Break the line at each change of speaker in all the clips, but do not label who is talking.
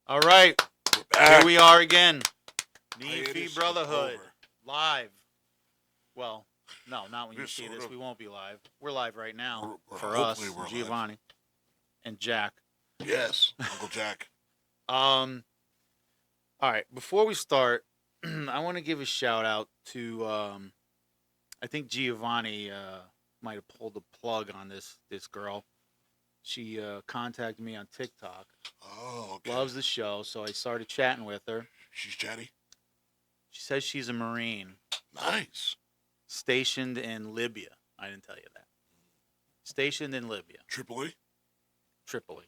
All right,
We're back.
here we are again. Nee
Hiatus
Fee
is
Brotherhood,
over.
live. Well, no, not when you
We're
see
sort
this.
of-
We won't be live. We're live right now for
hopefully
us,
we're live.
Giovanni and Jack.
Yes, Uncle Jack.
All right, before we start, I want to give a shout out to. I think Giovanni might have pulled the plug on this girl. She contacted me on TikTok.
Oh, okay.
Loves the show, so I started chatting with her.
She's chatty.
She says she's a Marine
Nice.
stationed in Libya. I didn't tell you that. Stationed in Libya,
Tripoli.
Tripoli.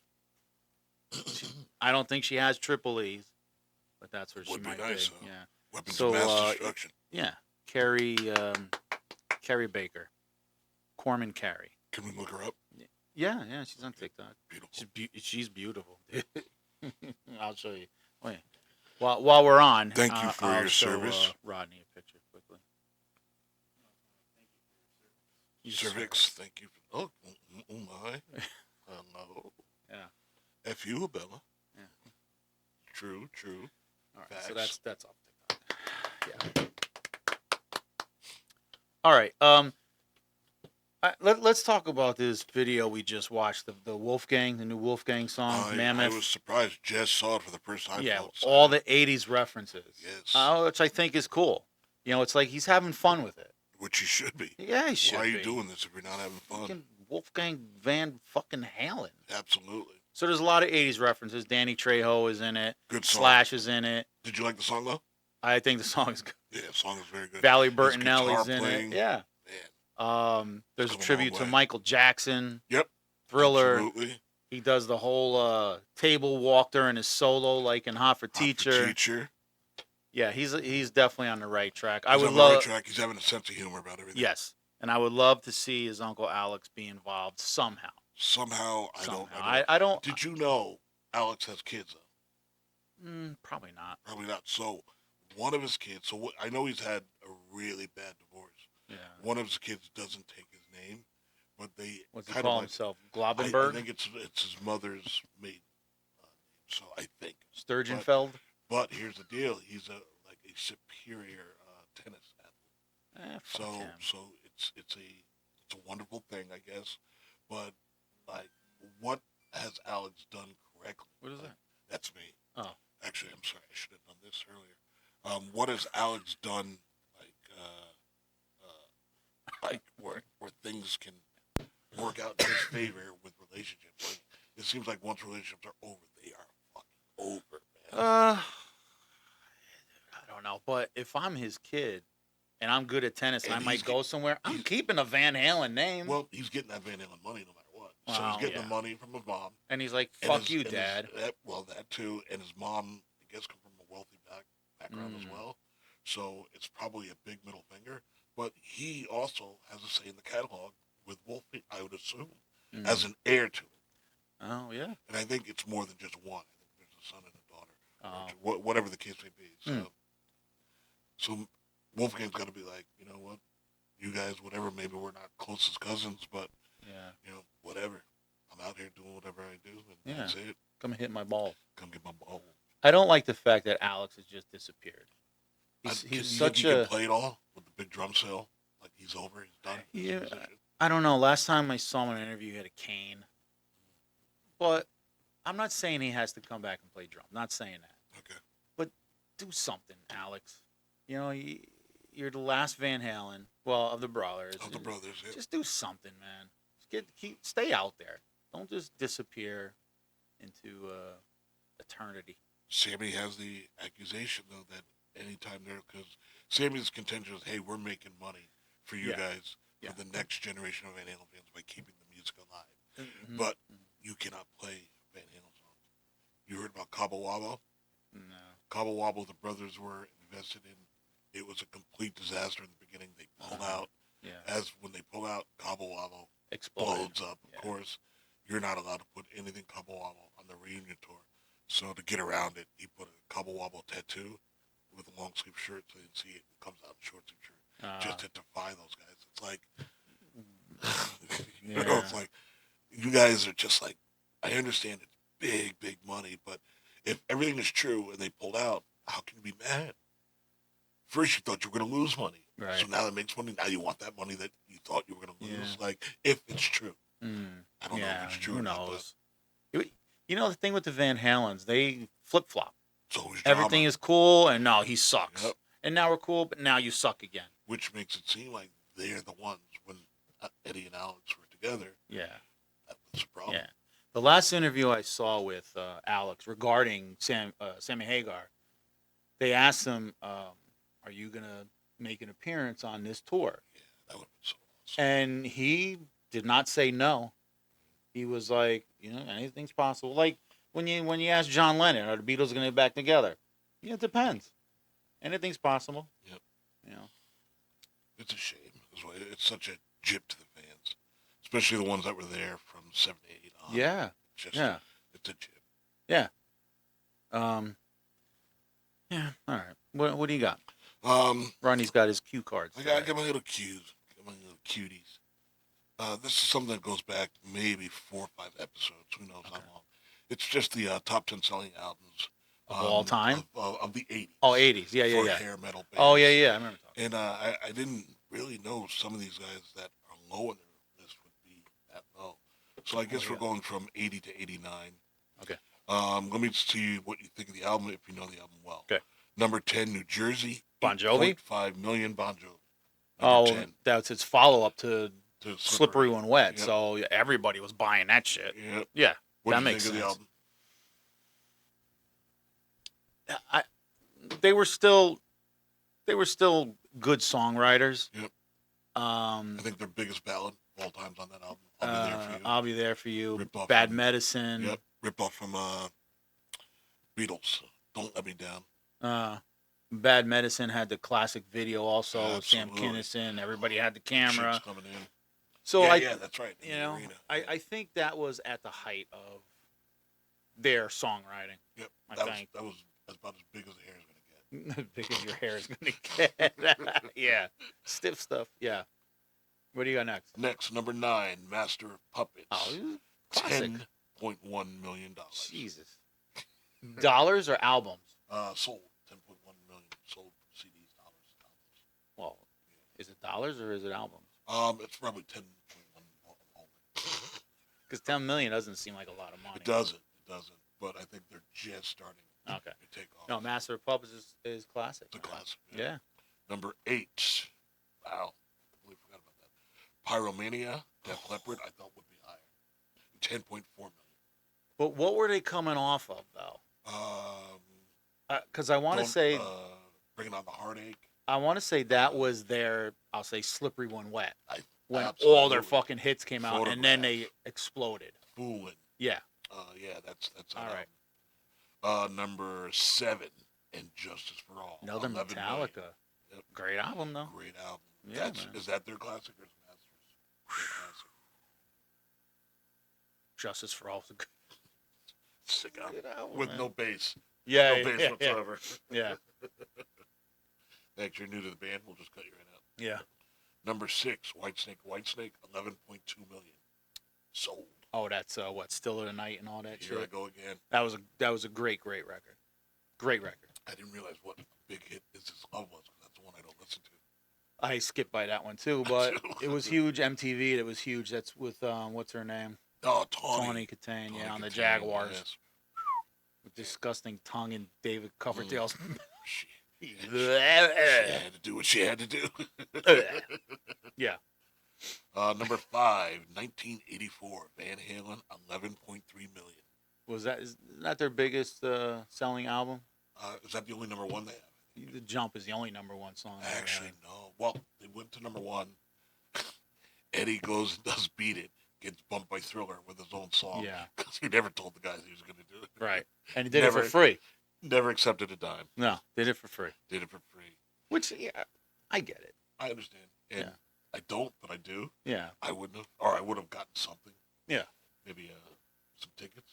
I don't think she has Tripoli's, but that's where she
Would be
might
nice,
be.
huh?
Yeah.
Weapons
So,
of mass destruction.
Yeah. Carrie Baker. Corman Carrie.
Can we look her up?
Yeah, she's on TikTok.
Beautiful.
She's beautiful. I'll show you. Wait. While we're on,
Thank you for
I'll
your
show,
service.
Rodney a picture quickly.
Cervix. Thank you. Oh my. Hello.
Yeah.
F you, Bella.
Yeah.
True.
All right,
Facts.
so that's off TikTok. Yeah. All right. Let's talk about this video we just watched. The Wolfgang, the new Wolfgang song,
I
Mammoth.
was surprised. Jess saw it for the first time.
Yeah,
felt
all
excited.
the '80s references.
Yes.
Which I think is cool. You know, it's like he's having fun with it.
Which you should be.
Yeah, he should.
Why are you
be.
doing this if you're not having fun?
Fucking Wolfgang Van fucking Halen.
Absolutely.
So there's a lot of '80s references. Danny Trejo is in it.
Good song.
Slash is in it.
Did you like the song though?
I think the song is good.
Yeah, the song is very good.
Valley
His
Bertinelli's
guitar
in
playing,
it. Yeah.
Man.
There's a
Come a
tribute
long
to
way.
Michael Jackson.
Yep.
Thriller.
Absolutely.
He does the whole table walk during his solo, like in Hot for Teacher.
Teacher.
Yeah, he's definitely on the right track.
He's
I would
on the
love.
right track. He's having a sense of humor about everything.
Yes, and I would love to see his uncle Alex be involved somehow.
Somehow,
Somehow.
I don't.
I don't.
Did you know Alex has kids though?
Probably not.
Probably not. So one of his kids. I know he's had a really bad divorce.
Yeah.
One of his kids doesn't take his name, but they
What's he
kind
call
of like,
himself?
I
Globenberg?
think it's his mother's maiden name. So I think.
Sturgeonfeld?
But here's the deal: he's a superior tennis athlete.
Fuck him.
So it's a wonderful thing, I guess. But like, what has Alex done correctly?
What is that?
That's me.
Oh.
Actually, I'm sorry. I should have done this earlier. What has Alex done like where things can work out in his favor with relationships? Like, it seems like once relationships are over, they are fucking over, man.
I don't know, but if I'm his kid and I'm good at tennis and I might go somewhere, I'm keeping a Van Halen name.
Well, he's getting that Van Halen money no matter what. So
Wow,
he's getting
yeah.
the money from his mom.
And he's like,
And
fuck
his-
you,
and his-
Dad.
that too. And his mom, I guess, come from a wealthy background as well. So it's probably a big middle finger. But he also has a say in the catalog with Wolfie, I would assume, as an heir to it.
Oh, yeah.
And I think it's more than just one. I think there's a son and a daughter.
Oh.
Or whatever the case may be. So Wolfgang's got to be like, you know what? You guys, whatever, maybe we're not close as cousins, but, whatever. I'm out here doing whatever I do, and that's it.
Come hit my ball.
Come get my ball.
I don't like the fact that Alex has just disappeared. He's such
he can play it all with the big drum sale. Like he's over, he's done.
Yeah, I don't know. Last time I saw him in an interview, he had a cane. But I'm not saying he has to come back and play drum. I'm not saying that.
Okay.
But do something, Alex. You know, you're the last Van Halen. Well, of the brothers.
Of the brothers, yeah.
Just do something, man. Stay out there. Don't just disappear into eternity.
Sammy has the accusation though that anytime there, because Sammy's contention is, hey, we're making money for you guys for the next generation of Van Halen fans by keeping the music alive. But you cannot play Van Halen songs. You heard about Cabo Wabo?
No.
Cabo Wabo, the brothers were invested in. It was a complete disaster in the beginning. They pulled out.
Yeah.
As when they pull out, Cabo Wabo
Exploded.
blows up. Of course, you're not allowed to put anything Cabo Wabo on the reunion tour. So to get around it, he put a Cabo Wabo tattoo with a long sleeve shirt so you can see it. It comes out in a short sleeve shirt just to defy those guys. It's like, you know, it's like you guys are just like, I understand it's big money, but if everything is true and they pulled out, how can you be mad? First, you thought you were going to lose money.
Right.
So now that makes money. Now you want that money that you thought you were going to lose.
Yeah.
Like, if it's true.
Mm.
I don't know if it's true
Who
or not.
knows? You know the thing with the Van Halens, they flip flop.
It's always
Everything
drama.
is cool, and no, he sucks.
Yep.
And now we're cool, but now you suck again.
Which makes it seem like they're the ones when Eddie and Alex were together.
Yeah.
That was the problem.
Yeah. The last interview I saw with Alex regarding Sammy Hagar, they asked him, "Are you gonna make an appearance on this tour?"
Yeah, that would have been so awesome.
And he did not say no. He was like, anything's possible. Like when you ask John Lennon, are the Beatles going to get back together? Yeah, it depends. Anything's possible.
Yep.
You know.
It's a shame. It's such a jip to the fans, especially the ones that were there from '78 on.
Yeah.
Yeah. It's a jip.
Yeah. Yeah. All right. What do you got? Ronnie's got his cue cards.
I got my little cues. Got my little cuties. This is something that goes back maybe 4 or 5 episodes. Who knows how long? It's just the top 10 selling albums
of all time
of the '80s.
Oh, '80s. Yeah,
for
yeah.
hair metal bands.
Oh, yeah, yeah. I remember talking.
And I didn't really know some of these guys that are low on their list would be that low. So I guess we're going from 80 to 89.
Okay.
Let me see what you think of the album if you know the album well.
Okay.
Number 10, New Jersey.
Bon Jovi.
5 million Bon Jovi.
Number
10.
That's its follow-up to Slippery When Wet.
Yep.
So everybody was buying that shit.
Yep.
Yeah.
What
that
do you
makes
think
sense.
of the album?
They were still good songwriters.
Yep.
I
think their biggest ballad of all time's on that album. I'll Be There For You.
I'll Be There For You.
Ripped off
Bad
from,
Medicine.
Yep. Ripped off from Beatles. Don't Let Me Down.
Bad Medicine had the classic video also.
Absolutely.
Sam Kinison. Everybody had the camera.
Chicks coming in.
So
yeah, that's right.
I think that was at the height of their songwriting.
Yep. That was about as big as the hair is going to get.
Big as your hair is going to get. Yeah. Stiff stuff. Yeah. What do you got next?
Next, number 9, Master of Puppets.
Oh, classic.
$10.1 million.
Jesus. Dollars or albums?
Sold. 10.1 million sold CDs, dollars, albums.
Well, is it dollars or is it albums?
It's probably 10.1
because 10 million doesn't seem like a lot of money.
It doesn't. But I think they're just starting to take off.
No, Master of Puppets is classic.
It's a classic.
Yeah.
Number 8. Wow. I completely forgot about that. Pyromania, Def Leppard, I thought would be higher. 10.4 million.
But what were they coming off of, though? Because I want to say...
Bringing On the Heartache.
I want to say that was their, I'll say, Slippery When Wet. When
absolutely.
all their fucking hits came out, and then they exploded.
Foolin'.
Yeah.
Yeah, that's
all right.
Number 7, And Justice for All.
Another Metallica. Yep. Great album, though.
Great album.
Yeah,
is that their classic or is it Masters?
Justice for All is a good,
sick album. With
man.
no bass.
Yeah,
no bass whatsoever.
Yeah.
Thanks, you're new to the band. We'll just cut you right out.
Yeah.
Number 6, Whitesnake, 11.2 million sold.
Oh, that's what, Still of the Night and all that shit.
Here I go again.
That was a great record. Great record.
I didn't realize what a big hit Is This Love was, because that's the one I don't listen to.
I skipped by that one too, but it was huge. MTV, it was huge. That's with what's her name?
Oh, Tawny
Katane, yeah, on the Jaguars. Yes. With disgusting tongue and David Coverdale's.
She had to do what she had to do.
Yeah.
Number 5, 1984, Van Halen, 11.3 million.
Is that their biggest selling album?
Is that the only number 1 they have?
The Jump is the only number 1 song.
Actually, no. Well, they went to number 1. Eddie goes and does Beat It. Gets bumped by Thriller with his own song.
Yeah.
Because he never told the guys he was going to do it.
Right. And he did it for free.
Never accepted a dime.
No, did it for free.
Did it for free.
Which, yeah, I get it.
I understand. And
yeah.
I don't, but I do.
Yeah.
I wouldn't have. Or I would have gotten something.
Yeah.
Maybe some tickets.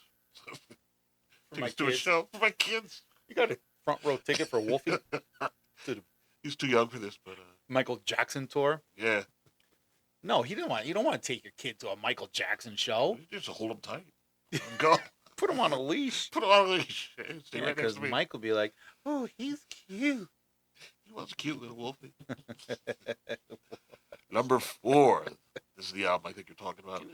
Tickets
to a show for my kids.
You got a front row ticket for Wolfie?
He's too young for this, but...
Michael Jackson tour?
Yeah.
No, you don't want to take your kid to a Michael Jackson show.
You just hold him tight. Let him go.
Put him on a leash.
Put him on a leash. Stay
Yeah,
right next
because
to me.
Mike will be like, "Oh, he's cute."
He was a cute little wolfie. Number 4. This is the album I think you're talking about.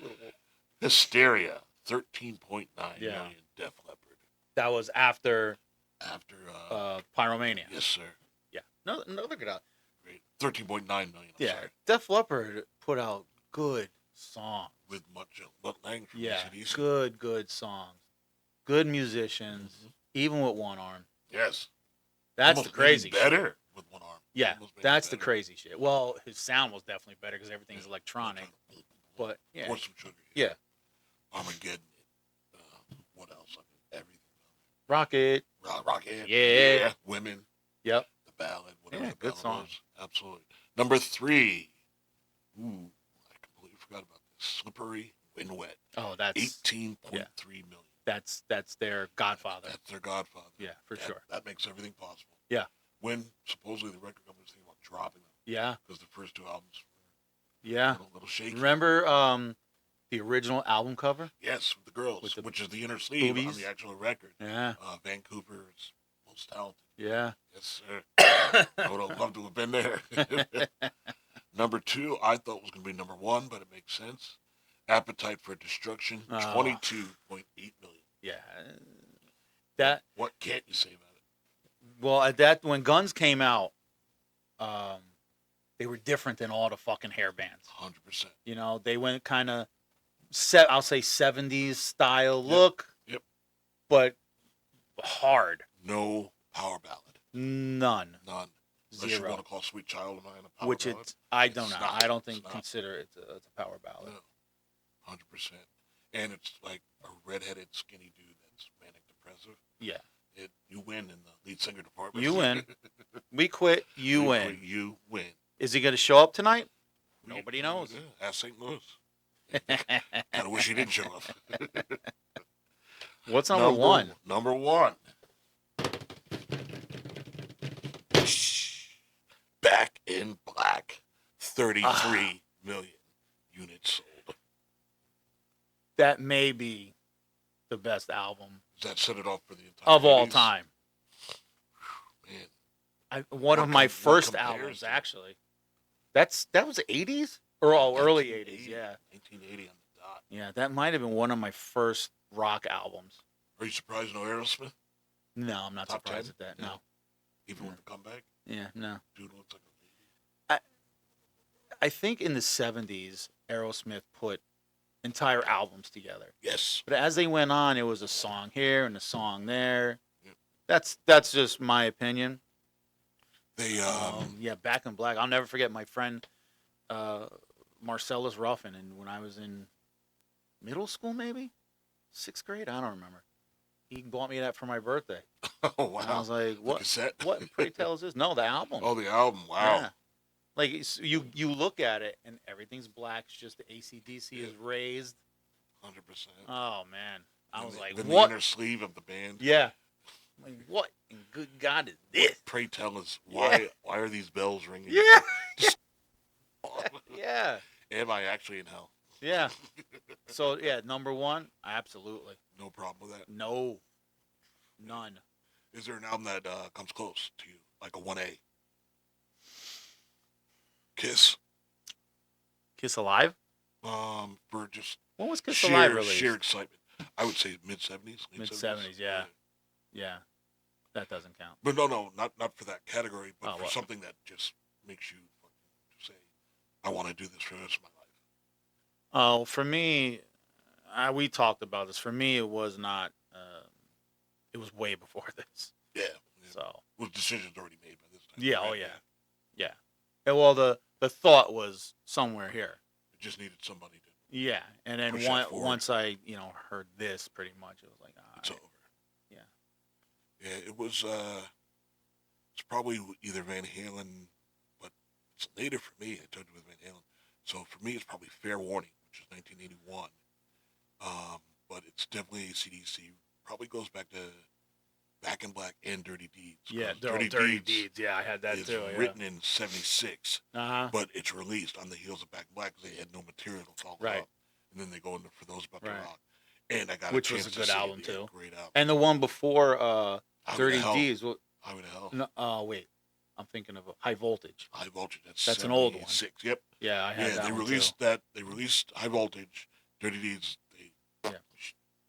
Hysteria. 13.9 million. Def Leppard.
That was after Pyromania.
Yes, sir.
Yeah. No, look at that.
Great. 13.9 million. I'm sorry.
Def Leppard put out good songs.
With much language from
AC/DC. good songs. Good musicians, even with one arm.
Yes.
That's
almost
the crazy
shit. Better with one arm.
Yeah, that's the crazy shit. Well, his sound was definitely better because everything's electronic. But, yeah.
Pour some sugar.
Yeah.
Armageddon. What else? I mean, everything.
Rocket.
Rocket.
Yeah.
Women.
Yep.
The ballad. Whatever the
good
ballad
song.
was. Absolutely. Number 3. Ooh, I completely forgot about this. Slippery When Wet.
Oh, that's
18.3 million.
That's their Godfather.
That's their Godfather.
Yeah, for sure.
That makes everything possible.
Yeah.
When supposedly the record company was thinking about dropping them.
Yeah.
Because the first 2 albums were
a
little shaky.
Remember the original album cover?
Yes, with the girls, which is the inner sleeve
boobies?
on the actual record.
Yeah.
Vancouver's most talented.
Yeah.
Yes, sir. I would have loved to have been there. Number 2, I thought was going to be number 1, but it makes sense. Appetite for Destruction, 22.8 million.
Yeah. That.
What can't you say about it?
Well, at that when Guns came out, they were different than all the fucking hair bands.
100%.
You know, they went kind of I'll say 70s style look.
Yep.
But hard.
No power ballad.
None.
Unless you want to call Sweet Child of Mine a power
Which
ballad.
I don't know. I don't think consider it it's a power ballad.
No. 100%. And it's like a redheaded skinny dude that's manic depressive.
Yeah.
You win in the lead singer department.
You win. We quit. You win.
You win.
Is he going to show up tonight? Nobody knows.
Yeah, ask St. Louis. Kind of wish he didn't show up.
What's number 1?
Number 1. Back in Black. 33 million units sold.
That may be the best album.
Does that set it off for the entire
of all time?
Man.
One of my first albums, actually. That was the 80s? Or early 80s, yeah.
1980 on the dot.
Yeah, that might have been one of my first rock albums.
Are you surprised no Aerosmith?
No, I'm not
Top
surprised
10?
at that, no.
Even with the comeback?
Yeah, no.
Dude looks like a baby.
I think in the 70s, Aerosmith put entire albums together.
Yes.
But as they went on, it was a song here and a song there.
Yep.
That's just my opinion.
They
Back in Black. I'll never forget my friend Marcellus Ruffin, and when I was in middle school, maybe 6th grade, I don't remember. He bought me that for my birthday.
Oh wow!
And I was like, "What?
The cassette?
What? Pray tell is this? No, the album.
Oh, the album. Wow.
Yeah. Like you look at it and everything's black. It's just the AC/DC is raised.
100%.
Oh man, I was like,
what?
what?
The inner sleeve of the band.
Yeah. Like, what in good God is this?
Pray tell us why are these bells ringing?
Yeah. Yeah.
Am I actually in hell?
Yeah. So number 1, absolutely.
No problem with that.
No. None.
Is there an album that comes close to you, like a 1A? Kiss.
Kiss Alive?
For just
when was Kiss Alive released?
Sheer excitement. I would say mid-70s.
Mid-70s, yeah. Yeah. That doesn't count.
But no, not for that category, but for
what?
something that just makes you say, I want to do this for the rest of my life.
Oh, for me, we talked about this. For me, it was not. It was way before this.
Yeah.
So.
Well, decisions already made by this time.
Yeah.
Right?
Oh yeah. Yeah. And, well, the thought was somewhere here.
It just needed somebody to.
Yeah, and then once I heard this, pretty much it was like,
it's over.
Yeah.
Yeah, it was. It's probably either Van Halen, but it's later for me. I told you with Van Halen. So for me, it's probably Fair Warning, which is 1981. But it's definitely AC/DC. Probably goes back to Back in Black and Dirty Deeds.
Yeah, Dirty Deeds. Yeah, I had that
it's
too.
Written in '76,
Uh-huh.
but it's released on the heels of Back in Black because they had no material to talk about. And then they go into For Those About to Rock. And I got
which
a
was
chance
a
to
good
see
album
it.
too.
Yeah, great album.
And the one before
Highway to
Dirty
Hell.
D's.
Highway to Hell.
No, wait, I'm thinking of High Voltage.
High Voltage.
That's an old one.
76. Yep.
Yeah, I had
Yeah,
that
they
one
released
too.
that. They released High Voltage. Dirty Deeds. They
Yeah,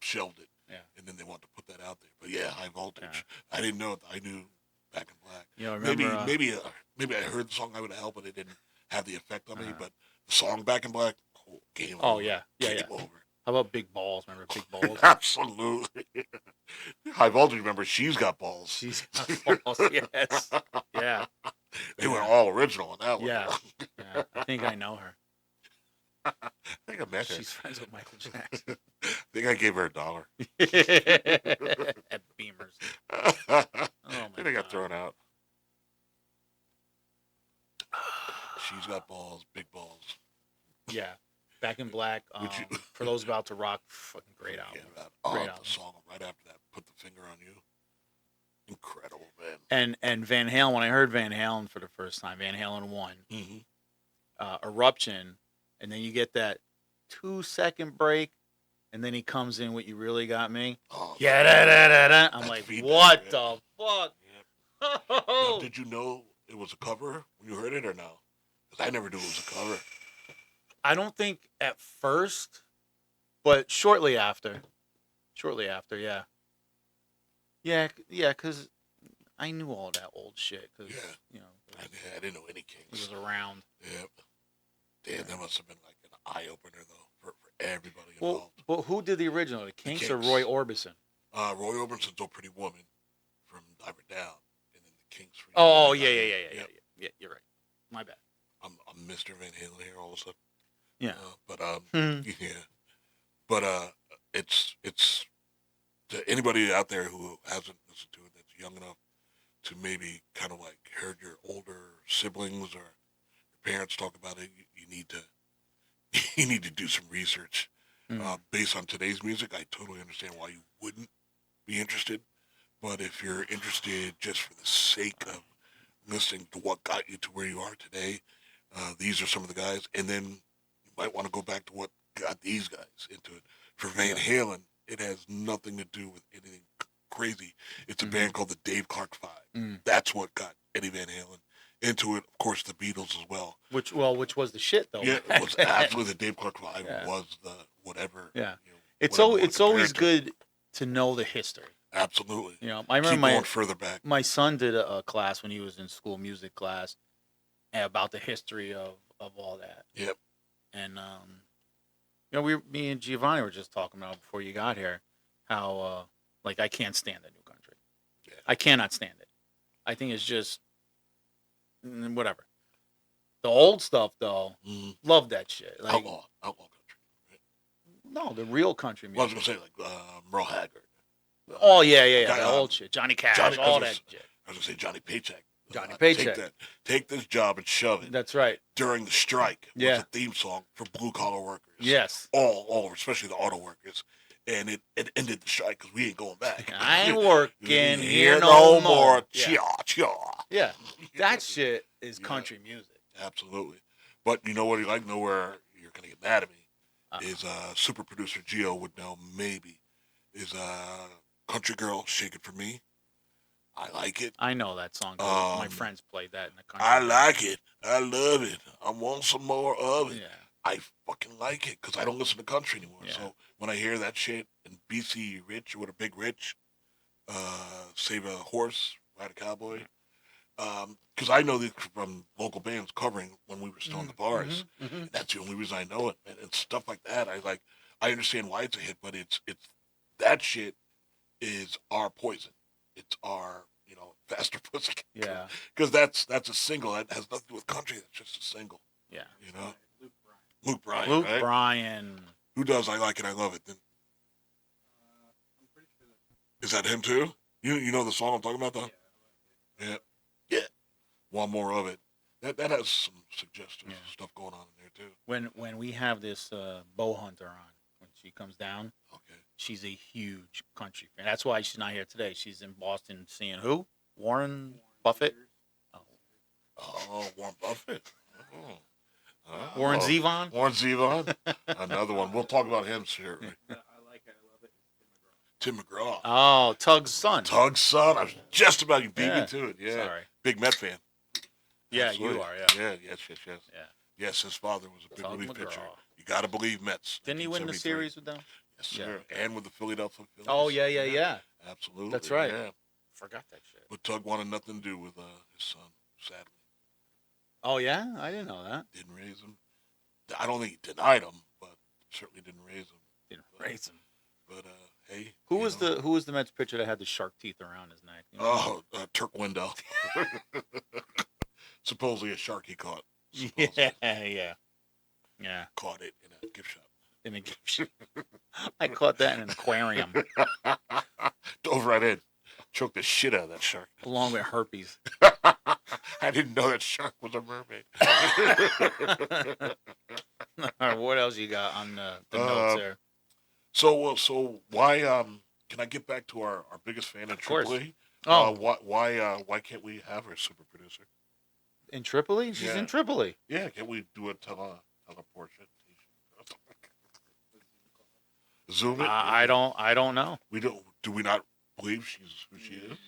shelved it.
yeah,
And then they wanted to put that out there. But yeah, High Voltage.
yeah.
I didn't know it. I knew Back in Black.
You know, remember?
Maybe I heard the song Highway to Hell, but it didn't have the effect on me. But the song Back in Black, game over.
Oh yeah, yeah,
Game
yeah.
over.
How about Big Balls? Remember Big Balls?
Absolutely. High Voltage, remember, she's got balls.
She's got balls. Yes. Yeah.
They went all original on that one.
Yeah. Yeah. I think I know her.
I think I met her.
She's friends with Michael Jackson.
I think I gave her $1.
At Beamers.
Oh
my
then I got
God.
thrown out. She's got balls, big balls.
Yeah. Back in Black. For those about to rock, fucking great album. Great album.
The song right after that, Put the Finger on You. Incredible, man.
And Van Halen, when I heard Van Halen for the first time, Van Halen 1, Eruption, and then you get that 2-second break, and then he comes in with You Really Got Me.
Oh,
Yeah, da, da, da, da. I'm like,
feedback,
what
man.
the fuck?
Yep. Now, did you know it was a cover when you heard it or no? Because I never knew it was a cover.
I don't think at first, but shortly after. Yeah. Yeah, because I knew all that old shit. Because, you know,
I didn't know any Kings.
It was around.
Yep. Damn, that must have been like an eye-opener, though, for everybody involved.
Well, but who did the original? The Kinks or
Kinks.
Roy Orbison?
Roy Orbison's Oh Pretty Woman from Diver Down, and then the Kinks.
Oh, yeah. You're right. My bad.
I'm Mr. Van Halen here all of a sudden.
Yeah.
Yeah. But it's to anybody out there who hasn't listened to it that's young enough to maybe kind of like heard your older siblings or your parents talk about it, you need to do some research. Based on today's music, I totally understand why you wouldn't be interested. But if you're interested just for the sake of listening to what got you to where you are today, these are some of the guys. And then you might want to go back to what got these guys into it. For Van Halen, it has nothing to do with anything crazy. It's a band called the Dave Clark Five. That's what got Eddie Van Halen into it. Of course, the Beatles as well.
Which was the shit though.
Yeah, it was absolutely the Dave Clark Five was the whatever.
Yeah,
it's
always good to know the history.
Absolutely.
You know, I remember
going further back.
My son did a class when he was in school, music class, about the history of all that.
Yep.
And you know, me and Giovanni were just talking about before you got here how like I can't stand the new country.
Yeah.
I cannot stand it. I think it's just whatever. The old stuff though, love that shit. Like,
outlaw country. Right?
No, the real country music.
Well, I was gonna say like Merle Haggard.
Oh yeah, the old shit. Johnny Cash, all that shit.
I was gonna say Johnny Paycheck.
Johnny Paycheck.
Take this job and shove it.
That's right.
During the strike, was a theme song for blue collar workers.
Yes.
All over, especially the auto workers. And it ended the strike because we ain't going back.
I ain't working here
no more.
Yeah.
Chia.
Yeah, that shit is country music.
Absolutely. But you know what you like? Know where you're gonna get mad at me is super producer Gio would know maybe is Country Girl Shake It For Me. I like it.
I know that song. My friends played that in the country.
I like it. I love it. I want some more of it.
Yeah.
I fucking like it because I don't listen to country anymore.
Yeah.
So when I hear that shit and BC Rich with a Big Rich, Save a Horse, Ride a Cowboy, because I know these from local bands covering when we were still in the bars. And that's the only reason I know it, man. And stuff like that. I understand why it's a hit, but it's that shit is our poison. It's our, Faster Pussycat.
Yeah.
Because that's a single. That has nothing to do with country. That's just a single.
Yeah.
Luke Bryan.
Luke
right?
Bryan.
Who does I Like It, I Love It? Then?
I'm pretty sure
Is that him too? You know the song I'm talking about though? Yeah. Want more of it. That has some suggestive stuff going on in there too.
When we have this bow hunter on, when she comes down,
Okay.
she's a huge country fan. That's why she's not here today. She's in Boston seeing who? Warren Buffett.
Oh, Warren Buffett.
Warren Zevon.
Warren Zevon. Another one. We'll talk about him shortly.
I Like It, I Love
Tim McGraw.
Oh, Tug's son.
Tug's son. I was just about, you beat me to it. Yeah.
Sorry.
Big Met fan.
Yeah,
Absolutely.
you are. Yeah.
Yeah. Yes.
Yeah.
Yes, his father was a big
Tug
relief
McGraw.
pitcher. You got to believe Mets.
Didn't he win the
1973.
series with them?
Yes, sir.
Yeah.
And with the Philadelphia Phillies.
Oh, yeah.
Absolutely.
That's right.
Yeah.
Forgot that shit.
But Tug wanted nothing to do with his son, sadly.
Oh, yeah? I didn't know that.
Didn't raise him. I don't think he denied him, but certainly didn't raise him.
Didn't raise him.
But hey,
who was the Mets pitcher that had the shark teeth around his neck? You
Oh,
know?
Turk Wendell. Supposedly a shark he caught.
Yeah.
Caught it in a gift shop.
In a gift shop. I caught that in an aquarium.
Dove right in. Choked the shit out of that shark.
Along with herpes.
I didn't know that shark was a mermaid.
All right, what else you got on the notes there?
So why can I get back to our biggest fan in Tripoli?
Oh,
why can't we have her super producer?
In Tripoli? She's in Tripoli.
Yeah, can we do a teleportation? Zoom it?
I don't know.
We don't. Do we not believe she's who she is?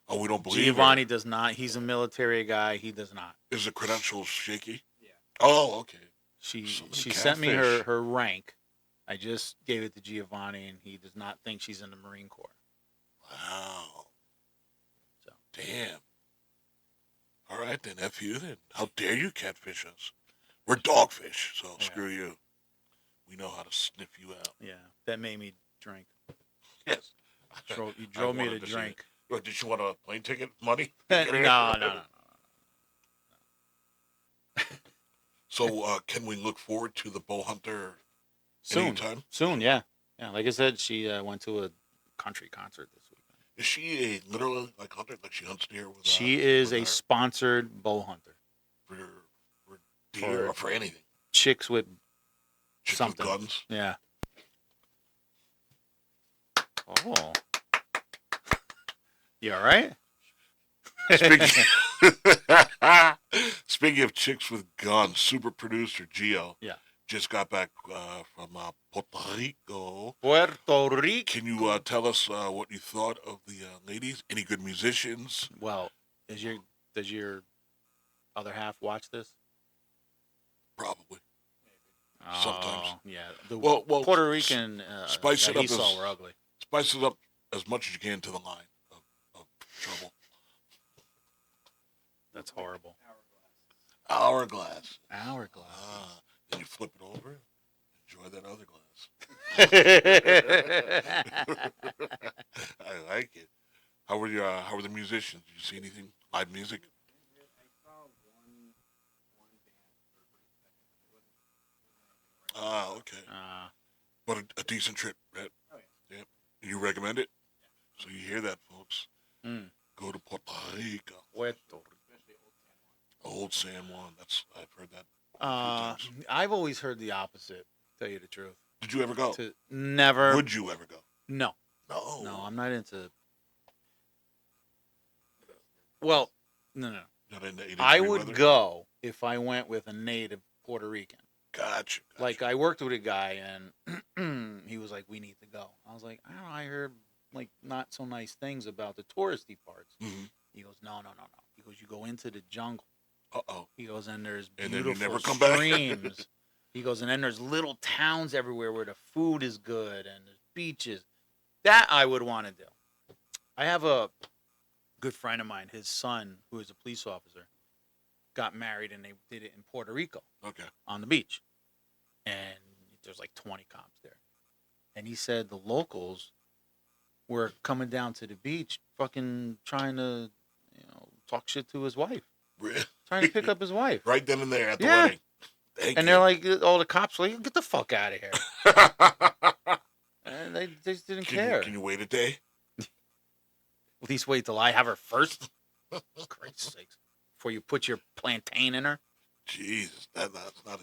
Oh, we don't believe
Giovanni
her.
does not. He's a military guy. He does not.
Is the credentials shaky?
Yeah.
Oh, okay.
She
Somebody
sent me
catfish.
her rank. I just gave it to Giovanni, and he does not think she's in the Marine Corps.
Wow.
So.
Damn. All right then, F you then. How dare you catfish us? We're dogfish, so screw you. We know how to sniff you out.
Yeah, that made me drink.
Yes.
You drove me to
wanted to see
drink.
What, did you want a plane ticket money?
No.
So can we look forward to the bow hunter anytime?
Soon, yeah. Like I said, she went to a country concert this week.
Is she a literally like hunter? Like she hunts deer with?
She is
with
a
her-
sponsored bow hunter.
for deer or for anything.
Chicks with
Chicks
something.
with guns.
Yeah. Oh. You all right?
Speaking, speaking of chicks with guns, super producer Gio just got back from Puerto Rico.
Puerto Rico.
Can you tell us what you thought of the ladies? Any good musicians?
Well, does your other half watch this?
Probably.
Oh,
Sometimes.
Yeah. The
Well,
Puerto Rican
spice
that
it
he
up
saw
as-
were ugly.
Spice it up as much as you can to the line of trouble.
That's horrible.
Hourglass.
Hourglass.
Then you flip it over. Enjoy that other glass. I like it. How were the musicians? Did you see anything? Live music?
I saw one band for a brief second. It wasn't
Ah, okay. But a decent trip, right?
Oh,
yeah. You recommend it? So you hear that, folks.
Mm.
Go to Puerto Rico.
Puerto Rico.
especially Old San Juan.
Old San Juan. I've heard that. a few times.
I've always heard the opposite. Tell you the truth.
Did you ever go?
Never.
Would you ever go?
No.
No.
No, I'm not into. Well, no.
Not into
I
83
would
weather?
go if I went with a native Puerto Rican.
Gotcha.
Like I worked with a guy and he was like, "We need to go." I was like, "I don't know. I heard like not so nice things about the touristy parts."
Mm-hmm.
He goes, "No." He goes, "You go into the jungle."
Uh-oh.
He goes, "And there's
And then
beautiful
you never come back.
streams." He goes, "And then there's little towns everywhere where the food is good and there's beaches." That I would want to do. I have a good friend of mine. His son, who is a police officer, got married and they did it in Puerto Rico
Okay.
on the beach. And there's like 20 cops there. And he said the locals were coming down to the beach fucking trying to, talk shit to his wife.
Really?
Trying to pick up his wife.
Right then and there at the
Yeah.
wedding. Thank
And
you.
they're like, all the cops were like, "Get the fuck out of here." And they just didn't care.
Can you wait a day?
At least wait till I have her first. Christ's sakes. Before you put your plantain in her.
Jesus, that's not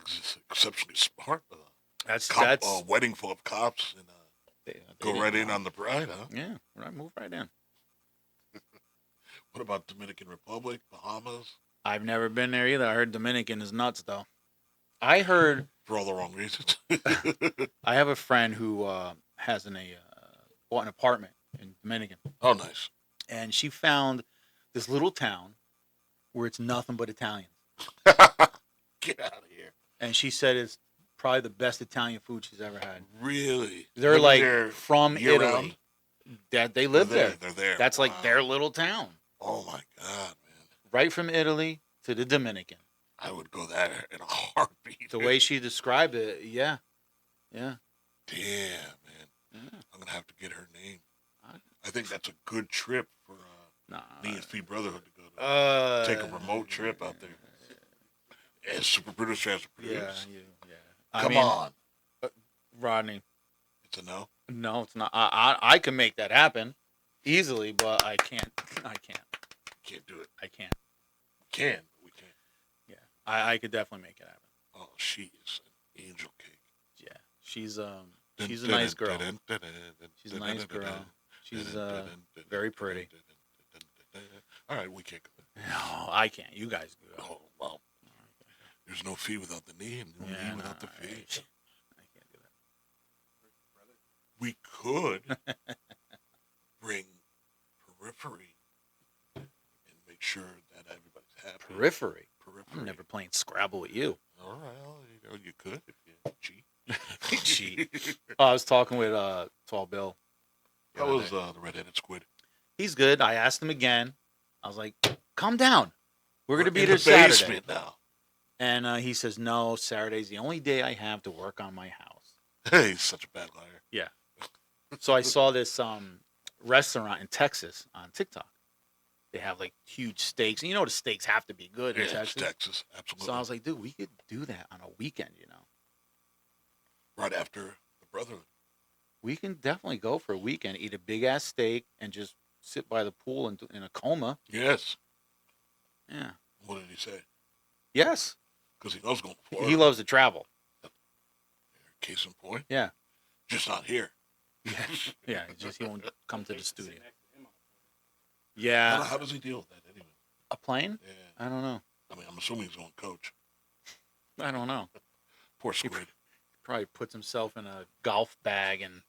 exceptionally smart.
That's
Wedding full of cops and
they
go
didn't
right in
know.
on the bride, huh?
Yeah, right, move right in.
What about Dominican Republic, Bahamas?
I've never been there either. I heard Dominican is nuts though. I heard
For all the wrong reasons.
I have a friend who has bought an apartment in Dominican,
Oh, nice.
and she found this little town where it's nothing but Italians.
Get out of here.
And she said it's probably the best Italian food she's ever had.
Really?
They're
Living
like
there
from
year
Italy.
round?
That they live there.
They're there.
That's like
Wow.
their little town.
Oh my God, man!
Right from Italy to the Dominican.
I would go there in a heartbeat.
The way she described it, yeah.
Damn, man!
Yeah.
I'm gonna have to get her name.
I-
I think that's a good trip for
Nah.
Nee& Brotherhood to go to. Take a remote trip out there. As super producer has to produce.
Yeah.
Come on.
Rodney.
It's a no.
No, it's not. I can make that happen easily, but I can't.
Can't do it.
I can't.
We can, but we can't.
Yeah. I could definitely make it happen.
Oh, she is an angel cake.
Yeah. She's a nice girl. She's a nice girl. She's very pretty.
All right, we can't go there.
No, I can't. You guys go.
Oh, well. There's no fee without the knee and no knee without the fee.
I can't do that.
We could bring periphery and make sure that everybody's happy.
Periphery.
Periphery.
I'm never playing Scrabble with you.
All right, well, you could if you cheat.
Cheat. Oh, I was talking with Tall Bill.
How was the redheaded squid?
He's good. I asked him again. I was like, "Calm down. We're gonna be
in
there
the
Saturday."
basement now.
And he says, "No, Saturday's the only day I have to work on my house."
Hey, he's such a bad liar.
Yeah. So I saw this restaurant in Texas on TikTok. They have like huge steaks, and you know the steaks have to be good in
Yeah, it's
Texas.
Texas, absolutely.
So I was like, "Dude, we could do that on a weekend, you know."
Right after the Brotherhood.
We can definitely go for a weekend, eat a big ass steak, and just sit by the pool in a coma.
Yes.
Yeah.
What did he say?
Yes.
Because he loves going to Florida.
He loves to travel.
Case in point.
Yeah.
Just not here.
Yeah. Yeah. It's just he won't come to the studio.
Sit next to him all the
Yeah.
How does he deal with that anyway?
A plane?
Yeah.
I don't know.
I mean, I'm assuming he's going coach.
I don't know.
Poor squid.
Probably puts himself in a golf bag and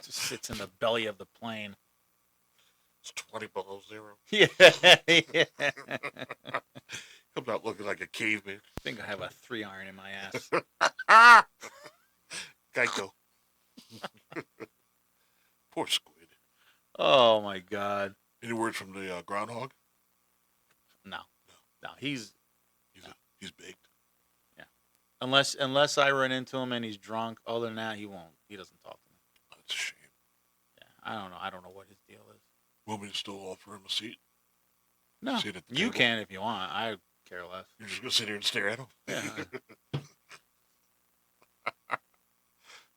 just sits in the belly of the plane.
It's 20 below zero.
Yeah. Yeah.
Comes out looking like a caveman.
I think I have a 3-iron in my ass.
Geico. Poor squid.
Oh my God.
Any words from the groundhog?
No. He's
He's baked.
unless I run into him and he's drunk. Other than that, he won't. He doesn't talk to me.
That's a shame.
Yeah. I don't know what his deal is.
Want me to still offer him a seat?
No.
Sit at the
You
table?
can if you want. I care less.
You're just going to sit here and stare at him?
Yeah.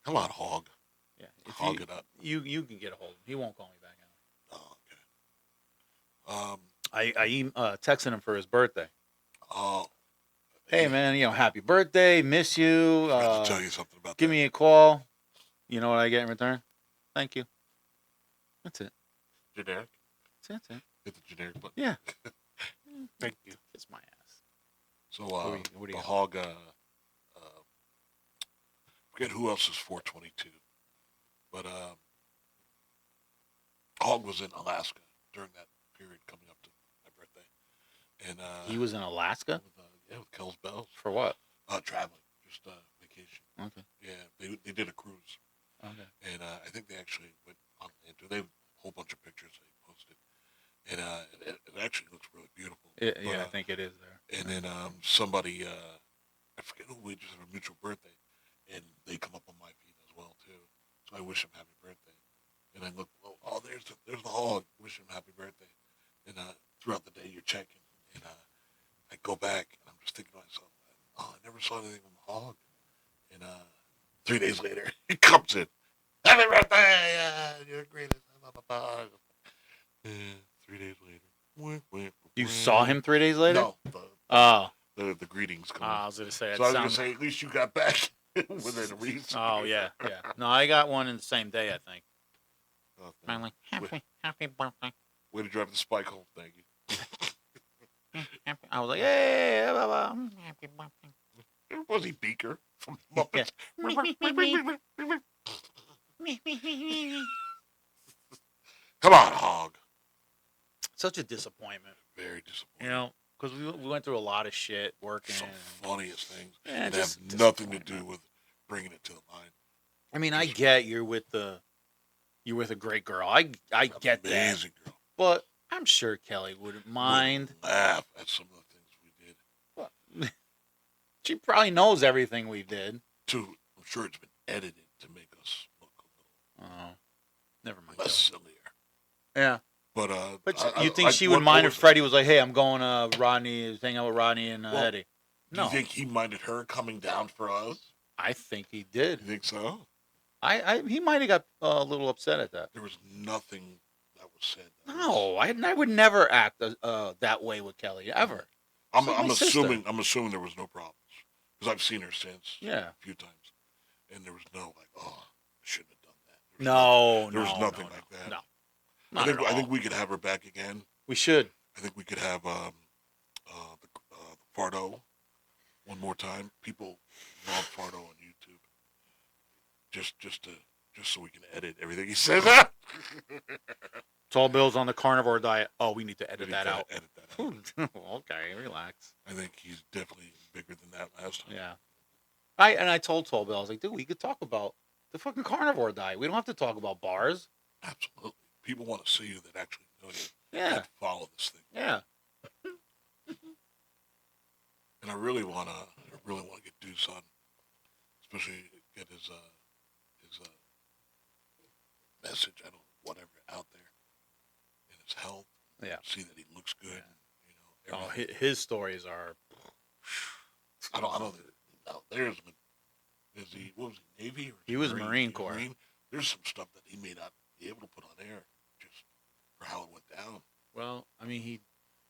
Come on, hog.
Yeah. If
Hog it up.
you can get a hold of him. He won't call me back out.
Oh, okay.
I texted him for his birthday.
Oh.
Hey man, happy birthday, miss you.
I have to tell you something about
Give
that.
me a call. You know what I get in return? Thank you. That's it.
Generic?
That's it.
Hit the generic button.
Yeah.
Thank you.
Kiss my ass.
So,
What do you
the
got?
hog, forget who else is 422, but hog was in Alaska during that period coming up to my birthday. And
He was in Alaska?
with Kells Bells.
For what?
Traveling, just vacation.
Okay.
Yeah, they did a cruise.
Okay.
And I think they actually went on land too. They have a whole bunch of pictures they posted. And it actually looks really beautiful.
Yeah, I think it is there.
And then somebody, I forget who, we just had a mutual birthday. And they come up on my feed as well too. So I wish him happy birthday. And I look, oh, there's the hog. Wish him happy birthday. And throughout the day you're checking. And I go back and I'm just thinking to myself, oh, I never saw anything from the hog. And 3 days later, he comes in. Happy birthday! You're the greatest. Blah, blah, blah. And 3 days later.
You saw him 3 days later?
No.
Oh.
The greetings come
I was going to say,
So I was going to say, at least you got back within reason.
Oh, yeah. No, I got one in the same day, I think.
Oh,
I'm like, happy birthday.
way to drive the spike home. Thank you.
I was like, hey, blah, blah. Happy birthday.
Was he Beaker from Muppets? Come on, Hog.
Such a disappointment.
Very disappointing.
You know, because we went through a lot of shit working.
Some funniest things
Yeah,
that
just
have nothing to do
disappointment.
with bringing it to the line.
I mean, I get you're with a great girl. I get that.
Amazing girl.
But I'm sure Kelly wouldn't mind.
Would laugh at some of the things we did.
Well, she probably knows everything we did.
Too, I'm sure it's been edited to make us look a little
Never mind.
less sillier.
Yeah.
But
you think she would mind if Freddie was like, "Hey, I'm going to Rodney, hang out with Rodney and Eddie"?
Do you think he minded her coming down for us?
I think he did.
You think so?
He might have got a little upset at that.
There was nothing that was said.
No, I would never act that way with Kelly ever.
I'm assuming there was no problems because I've seen her since.
Yeah.
A few times, and there was no like, oh, I shouldn't have done that. There was nothing like that.
No.
I think we could have her back again.
We should.
I think we could have the Fardo one more time. People love Fardo on YouTube. Just so we can edit everything he says.
Tall Bill's on the carnivore diet. Oh, we need to edit that out.
Edit that out.
Okay, relax.
I think he's definitely bigger than that last time.
Yeah. I told Tall Bill, I was like, dude, we could talk about the fucking carnivore diet. We don't have to talk about bars.
Absolutely. People want to see you that actually know you.
Yeah.
That follow this thing.
Yeah.
And I really want to get Deuce on, especially get his message, whatever, out there, in his health.
Yeah.
See that he looks good.
Yeah. His stories are.
I don't. Out there's been. Is he? What was he? Navy? Or
he was Marine Corps.
There's some stuff that he may not be able to put on air just for how it went down.
Well, I mean, he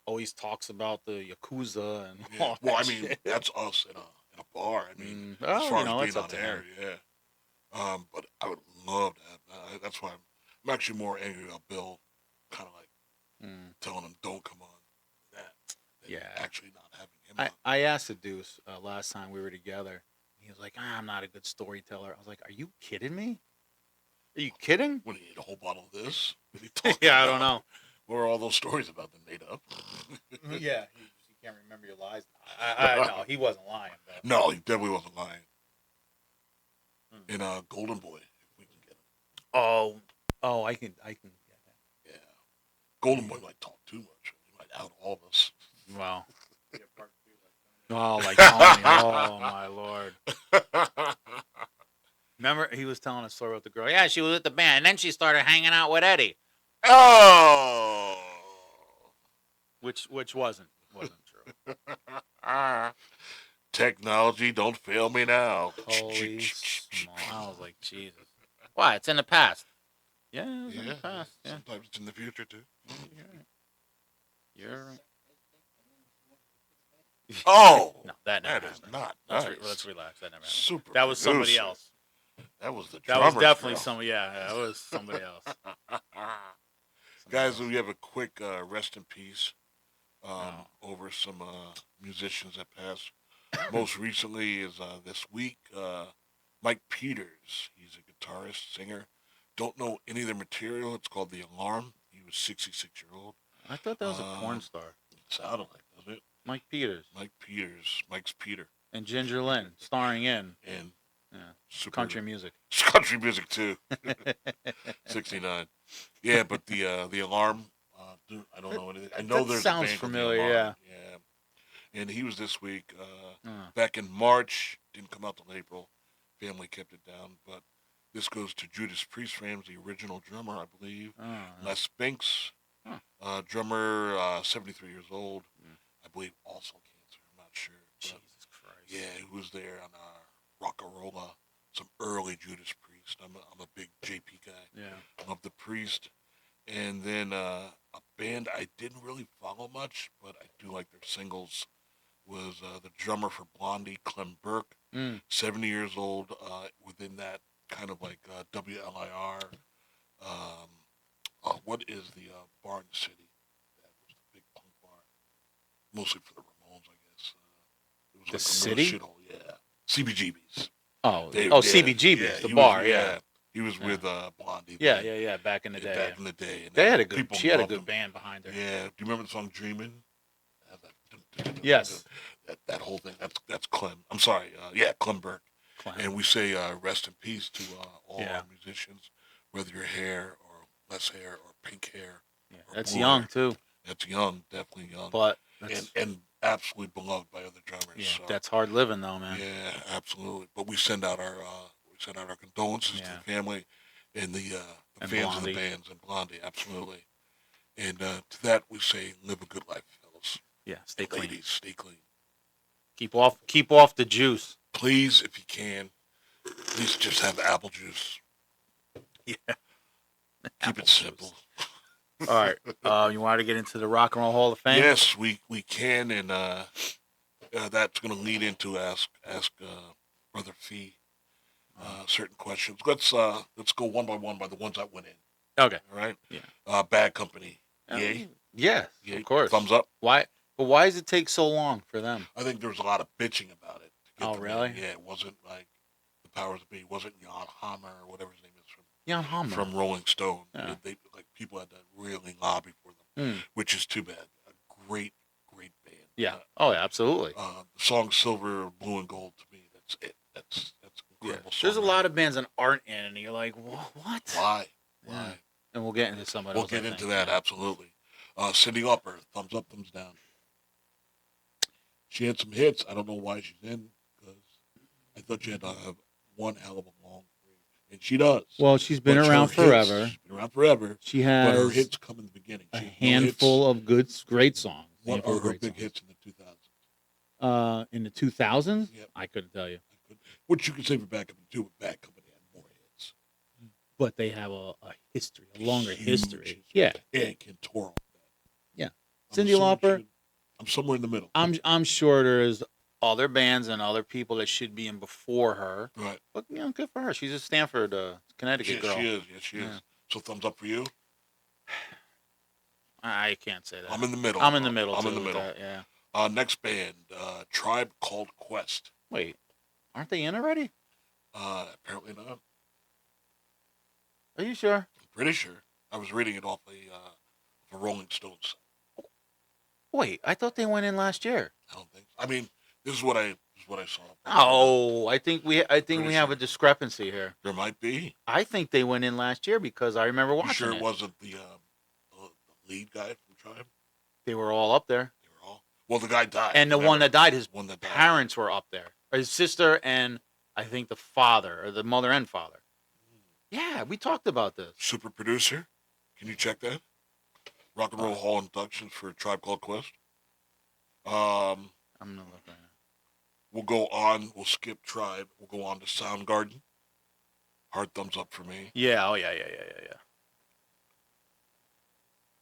always talks about the Yakuza and
Yeah.
all
Well,
that
I mean,
shit.
that's us in a bar. I mean,
well,
as far as
it's
being
up
on
to
air,
him.
yeah. But I would love that. That's why I'm actually more angry about Bill, kind of like telling him don't come on. Than actually not having him on.
I asked the Deuce last time we were together. He was like, I'm not a good storyteller. I was like, are you kidding me? Are you kidding?
When he ate a whole bottle of this?
Yeah, I don't know.
What are all those stories about that made up?
Yeah, you can't remember your lies. No, he wasn't lying. But.
No, he definitely wasn't lying. And Golden Boy, if we can get him.
Oh, I can get him.
Yeah. Golden Boy might talk too much. He might out all of us.
Wow. Oh, like Tony. Oh, my Lord. Remember, he was telling a story about the girl. Yeah, she was at the band, and then she started hanging out with Eddie.
Oh!
Which wasn't true.
Technology, don't fail me now.
Holy small. I was like, Jesus. Why? It's in the past. Yeah, it's in the past. Yeah.
Sometimes it's in the future, too.
You're right.
Oh!
No, that never
is
happened.
not
Let's,
nice.
let's relax. That never happened.
Super
That was somebody
producer.
else.
That was the
That was
drummer's
definitely
girl.
somebody. Yeah, that was somebody else.
Guys, we have a quick rest in peace over some musicians that passed. Most recently is this week, Mike Peters. He's a guitarist, singer. Don't know any of their material. It's called The Alarm. He was 66-year-old.
I thought that was a porn star.
It sounded like, doesn't it?
Mike Peters.
Mike Peters. Mike's Peter.
And Ginger Lynn, starring in
And
country music.
Country music, too. 69. Yeah, but the Alarm, dude, I don't know anything. I know there's
sounds
a band called The
familiar,
Alarm. Yeah. And he was this week, back in March, didn't come out till April. Family kept it down, but this goes to Judas Priest fans, the original drummer, I believe. Les Binks, drummer, 73 years old. I believe also cancer, I'm not sure.
Jesus Christ.
Yeah, he was there on Rock-a-Rolla, some early Judas Priest. I'm a big JP guy.
Yeah.
Love the Priest. And then a band I didn't really follow much, but I do like their singles, was the drummer for Blondie, Clem Burke, 70 years old, within that kind of like WLIR. What is the bar in the city? That was the big punk bar. Mostly for the Ramones, I guess. It was
The
like a
city?
shithole, yeah. CBGB's.
CBGB's, the bar, yeah.
He was
Yeah.
with Blondie.
Yeah,
then,
yeah, yeah. Back in the day,
back
yeah.
in the day. And
They had a good.
people
She had a
loved
good
him.
band behind her.
Yeah. Do you remember the song "Dreamin'"?
Yes.
That whole thing. That's Clem. I'm sorry. Yeah, Clem Burke.
Clown.
And we say rest in peace to all
Yeah.
our musicians, whether your hair or less hair or pink hair.
Yeah,
Or
that's
blue
young
hair.
too.
That's young, definitely young,
But that's
and absolutely beloved by other drummers.
yeah,
So,
that's hard living though, man.
yeah, absolutely. But we send out our condolences to
Yeah.
the family and the
And
fans of
Blondie.
the bands and Blondie, absolutely. And to that we say, live a good life, fellas.
Yeah, stay
And
clean.
ladies, stay clean.
Keep off the juice.
Please, if you can, please just have apple juice.
Yeah.
Keep it simple.
All right. You want to get into the Rock and Roll Hall of Fame?
Yes, we can, and that's going to lead into ask Brother Fee certain questions. Let's go one by the ones that went in.
Okay.
All right.
Yeah.
Bad Company. Yay.
Yes,
Yay.
of course.
Thumbs up.
Why? But why does it take so long for them?
I think there was a lot of bitching about it. To get
Oh,
them
really?
in. Yeah, it wasn't like the powers that be. It wasn't Jan Hammer or whatever his name is
Jan Hammer.
from Rolling Stone.
Yeah.
They like people had to really lobby for them, which is too bad. A great band.
Yeah. Oh, yeah, absolutely.
The song "Silver, Blue, and Gold" to me, that's it. That's incredible.
Yeah. There's a lot of bands that aren't in, and you're like, what?
Why?
Yeah. And we'll get into some of
We'll
those.
get into that, absolutely. Cindy Lauper, thumbs up, thumbs down. She had some hits. I don't know why she's in, because I thought she had to have one hell of a long career. And she does.
Well, she's been
But
around
her hits-
forever.
she's been around forever.
She
But her
has
hits come in the beginning.
a
She had no
handful
hits.
of great songs.
What
Handful
are
of
her
great
big
songs.
hits in the 2000s?
In the 2000s?
Yep.
I couldn't tell you.
Which you could say for Bad Company too, but Bad Company had more hits.
But they have a history, a longer
Huge
history. Yeah.
And Cantora.
Yeah.
I'm
Cindy
assuming
Lauper.
I'm somewhere in the middle.
I'm sure there's other bands and other people that should be in before her.
Right.
But good for her. She's a Stanford, Connecticut girl.
She is. Yes, she is.
Yeah.
So thumbs up for you.
I can't say that.
I'm in the middle.
I'm in the middle.
I'm
too
in the
with
middle.
that, yeah.
Next band, Tribe Called Quest.
Wait, aren't they in already?
Apparently not.
Are you sure?
I'm pretty sure. I was reading it off a Rolling Stone site.
Wait, I thought they went in last year.
I don't think so. I mean, this is what I saw.
Oh, I think we have
sure.
a discrepancy here.
There might be.
I think they went in last year because I remember watching
You sure
it.
it wasn't the lead guy from Tribe?
They were all up there.
They were all. Well, the guy died.
And the one that died, his
one that died.
parents were up there. Or his sister and I think the father, or the mother and father. Yeah, we talked about this.
Super producer. Can you check that? Rock and Roll Hall inductions for Tribe Called Quest.
I'm gonna look right now.
We'll go on. We'll skip Tribe. We'll go on to Soundgarden. Hard thumbs up for me.
Yeah. Oh yeah.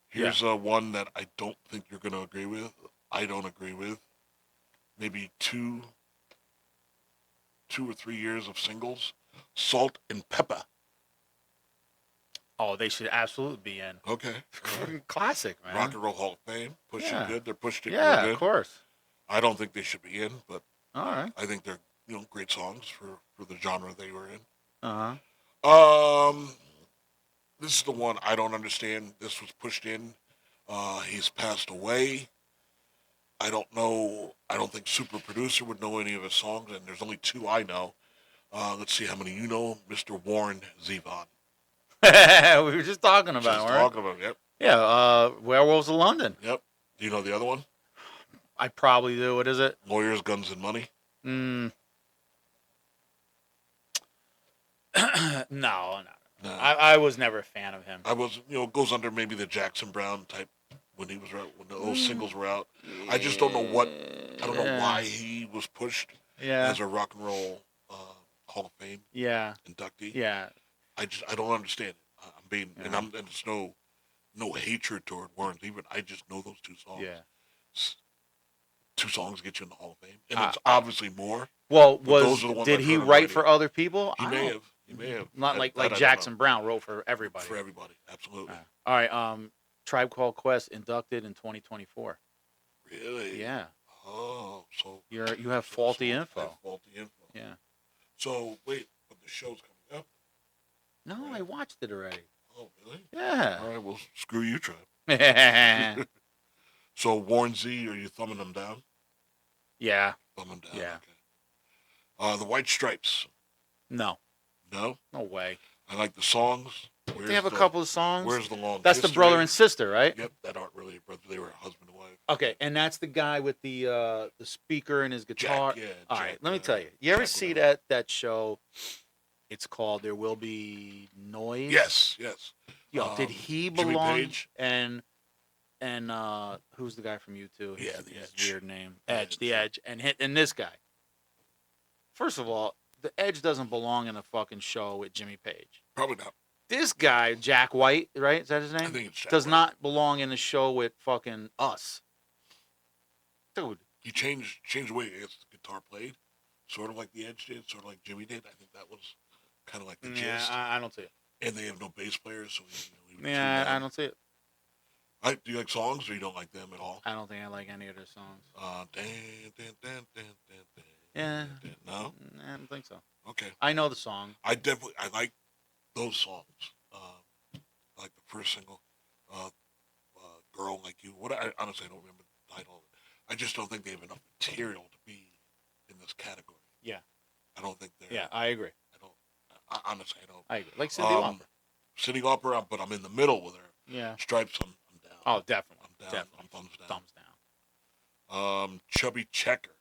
Here's one that I don't think you're going to agree with. I don't agree with. Maybe two or 3 years of singles. Salt and Pepper.
Oh, they should absolutely be in.
Okay.
Classic, man.
Rock and Roll Hall of Fame. Pushing
Yeah.
good. They're pushed it
Yeah,
real good.
of course.
I don't think they should be in, but
All right.
I think they're great songs for the genre they were in.
Uh-huh.
This is the one I don't understand. This was pushed in. He's passed away. I don't know. I don't think Super Producer would know any of his songs, and there's only two I know. Let's see how many you know. Mr. Warren Zevon.
We were just talking about
Just
it, right?
talking about it, yep.
Yeah, Werewolves of London.
Yep. Do you know the other one?
I probably do. What is it?
Lawyers, Guns, and Money.
No.
No.
I was never a fan of him.
I was, it goes under maybe the Jackson Brown type when he was out, when those singles were out. I just don't know I don't know why he was pushed as a Rock and Roll Hall of Fame inductee.
Yeah.
I don't understand it. I'm being, and there's no hatred toward Warren Zevon. I just know those two songs.
Yeah.
Two songs get you in the Hall of Fame, and it's obviously more.
Well,
those are the ones
did
I've
he
heard
write
already.
for other people?
He may have. He may have.
Not
That I
like
don't
Jackson
know.
Brown wrote for everybody.
For everybody, absolutely.
All right. Tribe Called Quest inducted in 2024.
Really?
Yeah.
Oh, so
You have faulty
I
info.
have faulty info.
Yeah.
So wait, but the show's coming up.
No,
Right.
I watched it already.
Oh, really?
Yeah.
All right, well, screw you, Trev.
yeah.
So, Warren Z, are you thumbing them down?
Yeah.
Thumb them down,
Yeah.
okay. The White Stripes.
No.
No?
No way.
I like the songs.
They have a couple of songs.
Where's the long
That's
history?
the brother and sister, right?
Yep, that aren't really a brother. They were husband and wife.
Okay, and that's the guy with the speaker and his guitar.
Jack, yeah.
All
Jack,
right, let me tell you. You ever
Jack
see
whatever.
that show? It's called There Will Be Noise.
Yes, yes.
Yo, did he
Jimmy
belong?
Page?
And who's the guy from U2?
Yeah,
His
the Edge.
weird name.
The
Edge. The
Edge.
Edge. And this guy. First of all, the Edge doesn't belong in a fucking show with Jimmy Page.
Probably not.
This guy, Jack White, right? Is that his name?
I think it's Jack
Does
White.
not belong in the show with fucking us. Dude.
He changed the way the guitar played, sort of like the Edge did, sort of like Jimmy did. I think that was kind of like the
Yeah,
gist.
I don't see it.
And they have no bass players, so he was
Yeah, I don't see it.
Do you like songs, or you don't like them at all?
I don't think I like any of their songs.
Dan, dan, dan, dan, dan, dan,
Yeah.
dan. No?
I don't think so.
Okay.
I know the song.
I like those songs. I like the first single, "Girl Like You." I honestly don't remember the title of it. I just don't think they have enough material to be in this category.
Yeah.
I don't think they're.
Yeah, I agree.
Honestly, I don't.
I agree. Like Cyndi Lauper.
Cyndi Lauper, but I'm in the middle with her.
Yeah.
Stripes, I'm down.
Oh, definitely.
I'm down.
Definitely.
I'm thumbs down.
Thumbs down.
Chubby Checker.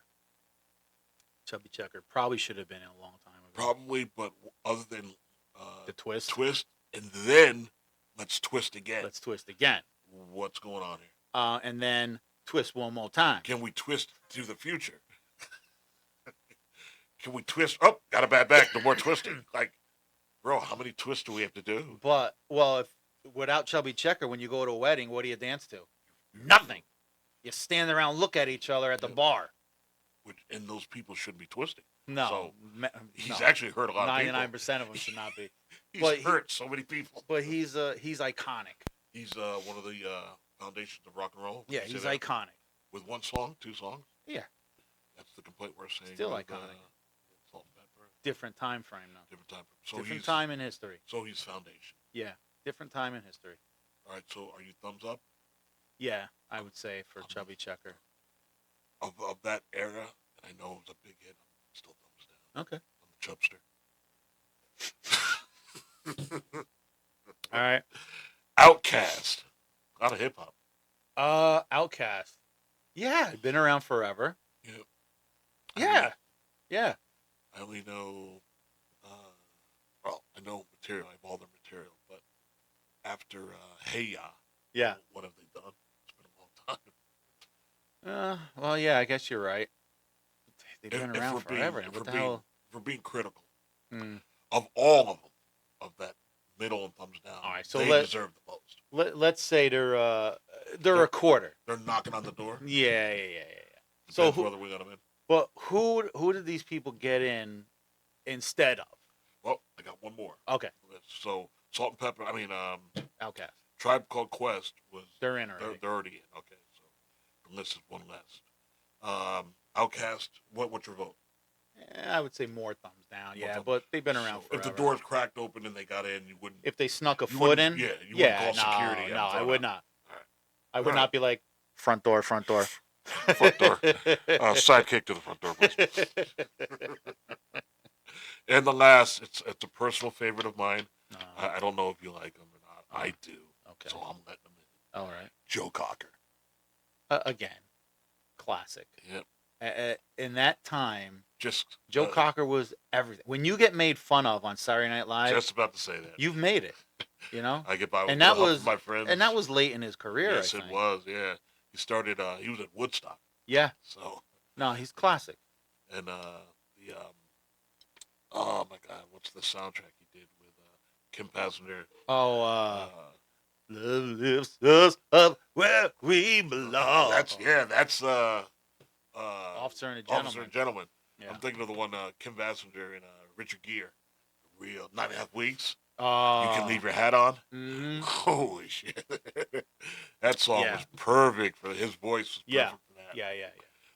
Chubby Checker probably should have been in a long time ago.
Probably, but other than
The twist.
and then let's twist again.
Let's twist again.
What's going on here?
And then twist one more time.
Can we twist to the future? Can we twist? Oh, got a bad back. No more twisting. Like, bro, how many twists do we have to do?
But if without Chubby Checker, when you go to a wedding, what do you dance to? Nothing. You stand around, look at each other at the bar.
And those people shouldn't be twisting.
No,
So,
no.
He's actually hurt a lot of people.
99% of them should not be.
He's
but
hurt so many people.
But he's iconic.
He's one of the foundations of rock and roll.
Yeah, he's iconic.
With one song, two songs.
Yeah,
That's the complaint we're saying.
Still
with,
iconic.
Salt and Pepper.
different time frame though.
Different time. So
Different time in history.
So he's foundation.
Yeah, different time in history.
All right. So are you thumbs up
Yeah, I would say for Chubby Checker.
of that era? And I know it was a big hit. I'm still thumbs down.
Okay.
I'm the chubster.
All right.
Outcast. A lot of hip hop.
Outcast. Yeah, been around forever.
Yep.
Yeah. Yeah.
I only know, I know material. I have all their material, but after Hey Ya,
Yeah.
what have they done? It's been a long time.
Well, yeah, I guess you're right. They've been
If
around
we're being-
forever.
if
What
we're
the hell?
If we're being critical
Mm.
of all of them, of that middle and thumbs down,
All right, so
they
let-
deserve the most.
Let's say they're a quarter.
They're knocking on the door.
Yeah. So
Depends
who?
whether we got them in.
But who did these people get in instead of?
Well, I got one more.
Okay,
So Salt and Pepper. I mean,
Outcast.
Tribe Called Quest was.
They're in already.
They're already in. Okay, so the list is one less. Outcast. What's your vote?
I would say more thumbs down.
More
Yeah,
thumbs-
but they've been around
So
forever.
if the doors cracked open and they got in, you wouldn't.
If they snuck a
You
foot in,
wouldn't- yeah, you wouldn't call
no,
security.
no, I would not.
All right.
I would
All
not be like front door.
Front door. Sidekick to the front door, please. And the last, it's a personal favorite of mine.
No.
I don't know if you like him or not. I do.
Okay.
So I'm letting him in.
All right.
Joe Cocker.
Again, classic.
Yep.
In that time,
Just
Joe Cocker was everything. When you get made fun of on Saturday Night Live,
just about to say that.
you've made it. You know,
I get by with
and
the
that
help
was
of my friends.
and that was late in his career.
Yes,
I
it
think.
was. Yeah, he started. He was at Woodstock.
Yeah.
So
No, he's classic.
and oh my God, what's the soundtrack he did with Kim Passenger?
Oh, love lifts us up where we belong.
That's
Officer and a Gentleman.
Officer and Gentleman.
Yeah.
I'm thinking of the one Kim Passenger and Richard Gere. Real 9.5 weeks.
Oh.
You can leave your hat on.
Mm-hmm.
Holy shit! That song
Yeah.
was perfect for his voice. Was
Yeah.
perfect for that.
Yeah.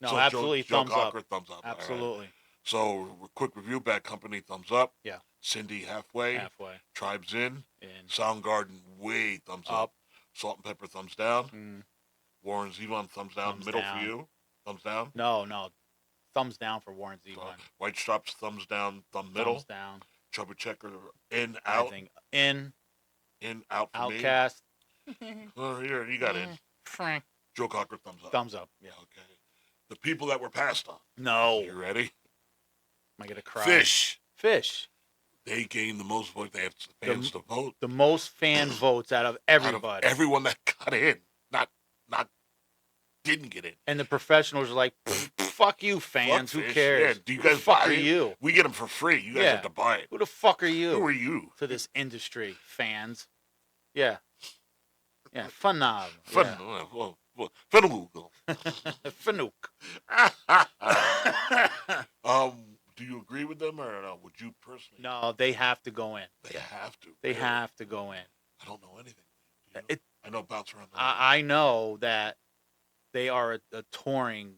No,
So
absolutely
Joe
thumbs
Cocker,
up.
thumbs up. All right.
Absolutely.
So, quick review: Bad Company, thumbs up.
Yeah.
Cindy, halfway.
Halfway.
Tribes in.
In.
Soundgarden, way thumbs up. Salt and Pepper, thumbs down. Warren Zevon, thumbs down.
Thumbs
Middle
down.
for you, thumbs down.
No. Thumbs down for Warren Zevon.
White Stripes, thumbs down. Thumb middle.
Thumbs down.
Chubby Checker, in, out.
I think in.
In, out for
Outcast.
me. Here, you got in.
Frank.
Joe Cocker, thumbs up.
Thumbs up. Yeah.
Okay. The people that were passed on.
No.
You ready?
Am I gonna cry?
Fish.
They
gained the most votes. They had fans to vote.
The most fan votes out of everybody.
Out of everyone that got in, not didn't get in.
And the professionals are like, "Fuck you, fans. Who cares?
Yeah. Do you guys
fuck
buy
are
it?
you?
We get them for free. You guys have to buy it.
Who the fuck are you?
Who are you?
To this industry, fans. Yeah. Phenomenal.
Phenomenal.
Fanook.
Do you agree with them or no? Would you personally?
No, they have to go in.
They have to.
They have to go in.
I don't know anything. Do you? I know bounce around.
I know that they are a touring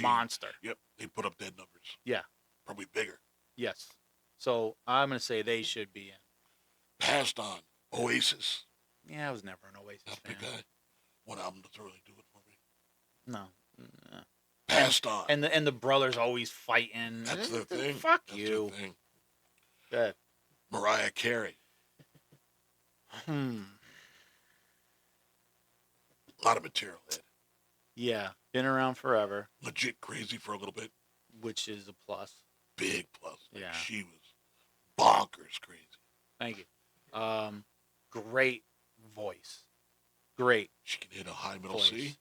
monster.
Yep, they put up dead numbers.
Yeah,
probably bigger.
Yes, so I'm gonna say they should be in.
Passed on. Oasis.
Yeah, I was never an Oasis
Not
fan.
big guy. One album doesn't really do it for me.
No.
Passed on.
And the brothers always fighting.
That's their thing.
Fuck
That's
you.
Their thing.
Good.
Mariah Carey. A lot of material there.
Yeah, been around forever.
Legit crazy for a little bit.
Which is a plus.
Big plus.
Yeah.
She was bonkers crazy.
Thank you. Great voice. Great.
She can hit a high middle
voice.
C.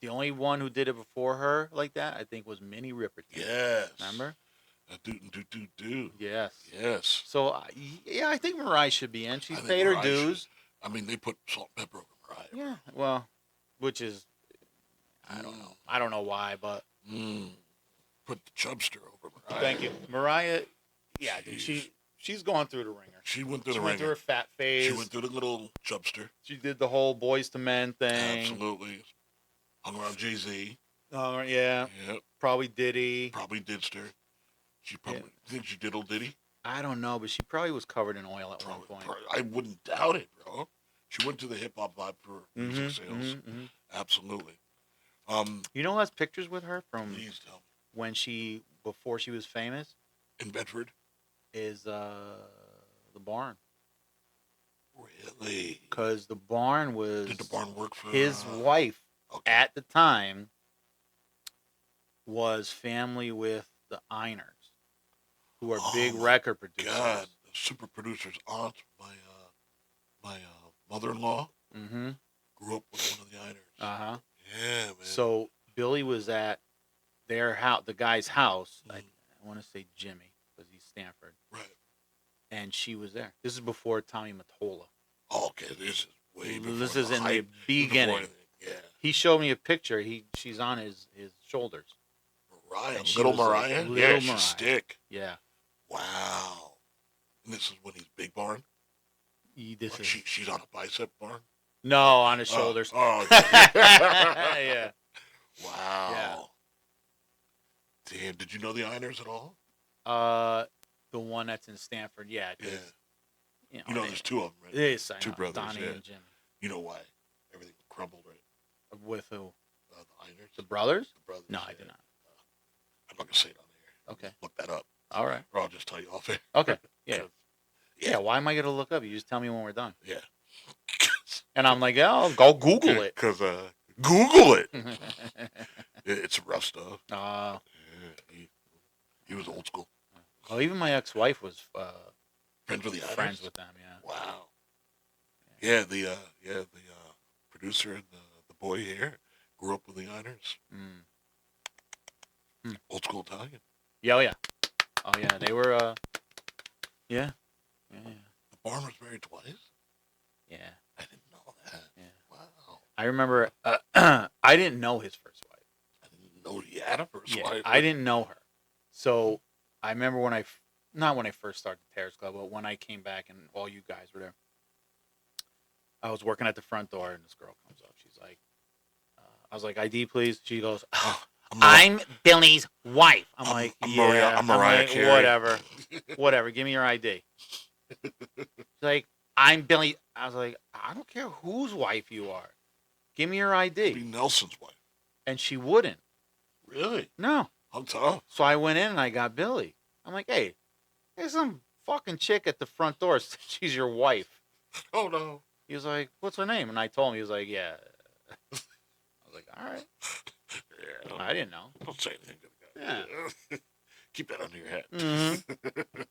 The only one who did it before her like that, I think, was Minnie Riperton.
Yes.
Remember?
Do.
Yes.
Yes.
So, I think Mariah should be in. She's paid her dues.
I mean, they put Salt and Pepper over Mariah.
Yeah. Well, which is, I don't know. I don't know why, but.
Put the Chubster over Mariah.
Thank you. Mariah, yeah, dude, she's going through the ringer.
She went through the
ringer. She went through her fat phase.
She went through the little Chubster.
She did the whole Boys to Men thing.
Absolutely. Hung around Jay-Z.
Oh, yeah.
Yep.
Probably Diddy.
Probably Didster. She probably, think she diddled Diddy?
I don't know, but she probably was covered in oil at one point.
I wouldn't doubt it, bro. She went to the hip-hop vibe for music sales. Absolutely.
You know who has pictures with her from
Please tell me.
Before she was famous?
In Bedford?
Is the barn.
Really?
Because the barn was...
Did the barn work for...
His wife, at the time, was family with the Einers, who are big record producers.
God, the super producer's aunt, my mother-in-law, grew up with one of the Einers.
Uh-huh.
Yeah, man.
So Billy was at their house, the guy's house. I want to say Jimmy, because he's Stanford.
Right.
And she was there. This is before Tommy Mottola.
Okay, this is way before.
This is in the beginning.
Yeah.
He showed me a picture. She's on his shoulders.
Mariah, little Mariah?
Mariah.
She's stick.
Yeah.
Wow. And this is when he's big barn? She's on a bicep barn?
No, on his shoulders.
Oh,
yeah.
Wow.
Yeah.
Damn, did you know the Einers at all?
The one that's in Stanford, yeah.
You know there's two of them, right?
Yes, I know.
Two brothers,
Donnie and Jimmy.
You know why? Everything crumbled, right?
With who?
The Einers.
The brothers?
The brothers.
No, I did not.
I'm not going to say it on the air.
Okay.
Look that up.
All right.
Or I'll just tell you off air.
Okay. Yeah. Yeah, why am I going to look up? You just tell me when we're done.
Yeah.
And I'm like, oh, go Google it.
Because, Google it. It's rough stuff.
Yeah,
he was old school.
Well, even my ex-wife was
friends with the Einers?
Friends with them, yeah.
Wow. Yeah, the producer and the boy here grew up with the Einers. Old school Italian.
Yeah, oh yeah. Oh yeah, they were yeah.
The barn was married twice?
Yeah.
I didn't know that.
Yeah.
Wow.
I remember I didn't know his first wife.
I didn't know he had a first wife.
I didn't know her. So I remember not when I first started the Terrace Club, but when I came back and all you guys were there. I was working at the front door and this girl comes up. She's like, I was like, ID, please. She goes, oh, I'm Billy's wife. I'm like,
I'm
yeah.
Mariah, I'm Mariah
like,
Carey.
whatever. Give me your ID. She's like, I'm Billy. I was like, I don't care whose wife you are. Give me your ID.
Be Nelson's wife.
And she wouldn't.
Really?
No.
I'm tough.
So I went in and I got Billy. I'm like, hey, there's some fucking chick at the front door. She's your wife.
Oh no.
He was like, what's her name? And I told him. He was like, yeah. I was like, all right.
Yeah,
I didn't know.
don't say anything to the
Yeah.
guy. Keep that under your head.
Mm-hmm.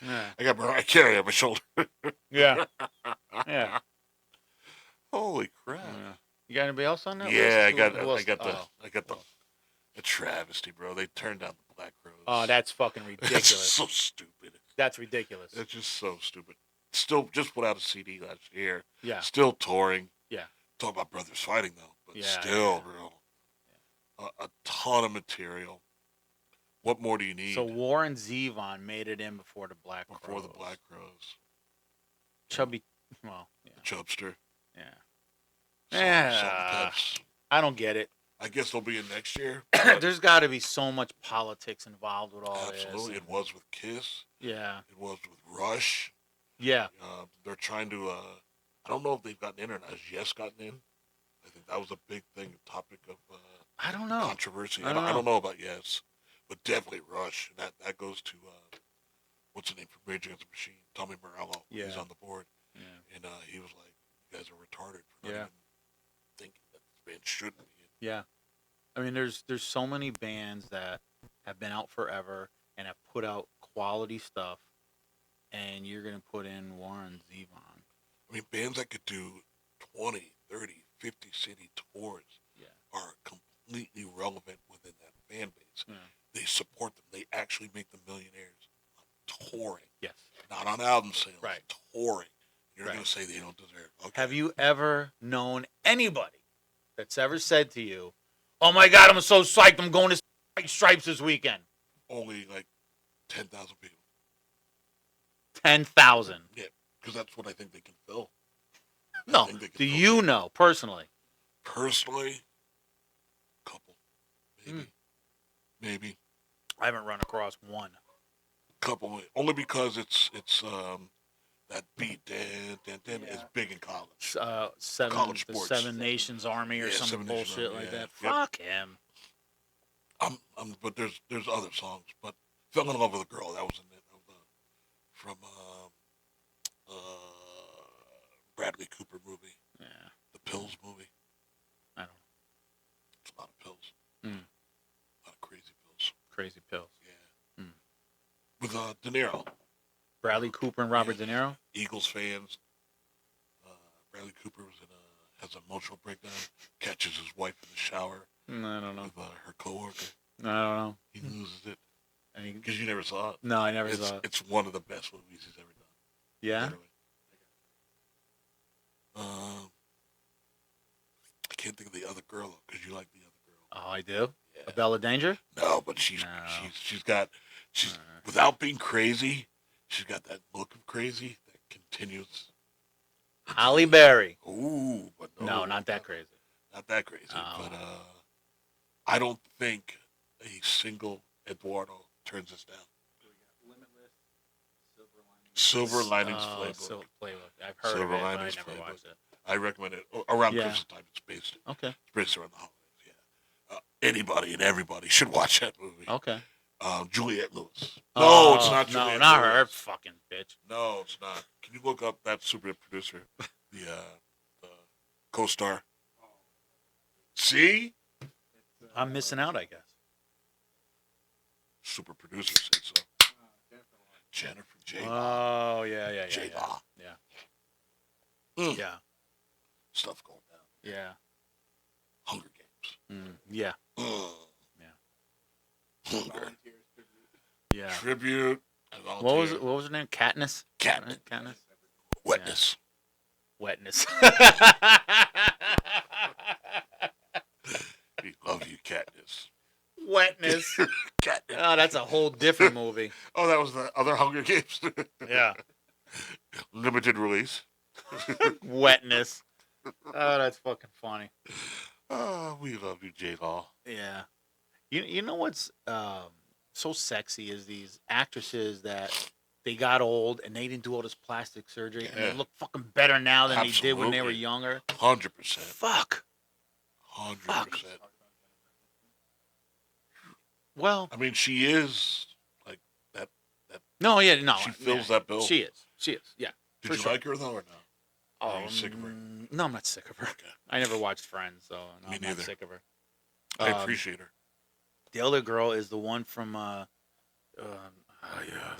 Yeah.
I got Mariah Carey on my shoulder.
Yeah. Yeah.
Holy crap.
Yeah. You got anybody else on that
Yeah,
list?
I got the travesty, bro. They turned down the Black Crowes.
Oh, that's fucking
That's
ridiculous.
so stupid.
That's ridiculous.
It's just so stupid. Still, just put out a CD last year.
Yeah.
Still touring.
Yeah.
Talk about brothers fighting though, but
Yeah,
still, bro. A ton of material. What more do you need?
So Warren Zevon made it in before the Black
before
Crowes.
the Black Crowes.
Chubby, well, yeah.
The Chubster.
Yeah.
Salt and Peps.
I don't get it.
I guess they'll be in next year.
There's got to be so much politics involved with all this.
Absolutely. It was with Kiss.
Yeah.
It was with Rush.
Yeah.
They're trying to, I don't know if they've gotten in or not. Has Yes gotten in? I think that was a big thing, a topic of
I don't know.
controversy. I don't know about Yes, but definitely Rush. And that goes to, what's the name from Rage Against the Machine? Tommy Morello.
Yeah.
He's on the board.
Yeah.
And he was like, you guys are retarded for not
Yeah.
even thinking that this band shouldn't be in.
Yeah. I mean, there's so many bands that have been out forever and have put out quality stuff, and you're going to put in Warren Zevon.
I mean, bands that could do 20, 30, 50 city tours are completely relevant within that fan base.
Yeah.
They support them. They actually make them millionaires on touring.
Yes.
Not on album sales.
Right.
Touring. You're
Right.
going to say they don't deserve it. Okay.
Have you ever known anybody that's ever said to you, oh my God, I'm so psyched, I'm going to White Stripes this weekend?
Only like 10,000 people.
10,000.
Yeah, because that's what I think they can fill.
No. Do you know personally?
Personally, couple. Maybe. Maybe.
I haven't run across one.
Couple. Only because it's that beat is big in college. College
The
sports.
Seven Nations Army or
Yeah,
some
Seven Nations
bullshit
Army,
like
yeah.
that.
Yep.
Fuck him.
But there's other songs. But Fell in Love with a Girl, that was in it. From Bradley Cooper movie.
Yeah.
The Pills movie.
I don't know.
It's a lot of pills.
Mm.
A lot of crazy pills.
Crazy pills.
Yeah.
Mm.
With De Niro.
Bradley Cooper and Robert De Niro?
Eagles fans. Bradley Cooper has an emotional breakdown. Catches his wife in the shower
I don't know.
with her coworker.
I don't know.
He loses it
I mean,
because you never saw it.
no, I never saw it.
It's one of the best movies he's ever done.
Yeah?
Literally. I can't think of the other girl because you like the other girl.
Oh, I do?
Yeah.
Bella Danger?
No, but she's without being crazy, she's got that look of crazy that continues.
Halle Berry.
Ooh, but
No, not that crazy.
Not that crazy,
Oh.
but I don't think a single Eduardo turns us down.
Limitless,
Silver Linings Playbook.
Playbook. I've heard
Silver
of it, but I
Linings
never
Playbook.
watched it.
I recommend it around
Yeah.
Christmas time. It's based
Okay.
around the holidays. Yeah, anybody and everybody should watch that movie.
Okay.
Juliette Lewis. No, it's not
No,
Juliette
not
Lewis.
her. Fucking bitch.
No, it's not. Can you look up that super producer, the co-star? See,
I'm missing out, I guess.
super producer said so. Jennifer J.
Oh, yeah.
J. Law.
Yeah.
Mm.
Yeah.
Stuff going down.
Yeah.
Hunger Games.
Yeah.
Mm.
Yeah.
Hunger.
Yeah.
Tribute.
What was her name? Katniss?
Katniss.
Right? Katniss?
Wetness.
Wetness.
We love you, Katniss.
Wetness.
Katniss.
Oh, that's a whole different movie.
Oh, that was the other Hunger Games.
Yeah.
Limited release.
Wetness. Oh, that's fucking funny.
Oh, we love you, J. Law.
Yeah. You know what's so sexy is these actresses that they got old and they didn't do all this plastic surgery and they
Yeah.
look fucking better now than they did when they were
Absolutely.
younger.
100%.
Fuck.
100%.
Well,
I mean, she is like that.
no, yeah, no.
She fills that bill.
She is. She is. Yeah.
Did
for
you
sure.
like her though, or no? Are you sick of her?
No, I'm not sick of her.
Okay.
I never watched Friends, so no,
Me
I'm
neither.
not sick of her.
I appreciate her.
The other girl is the one from the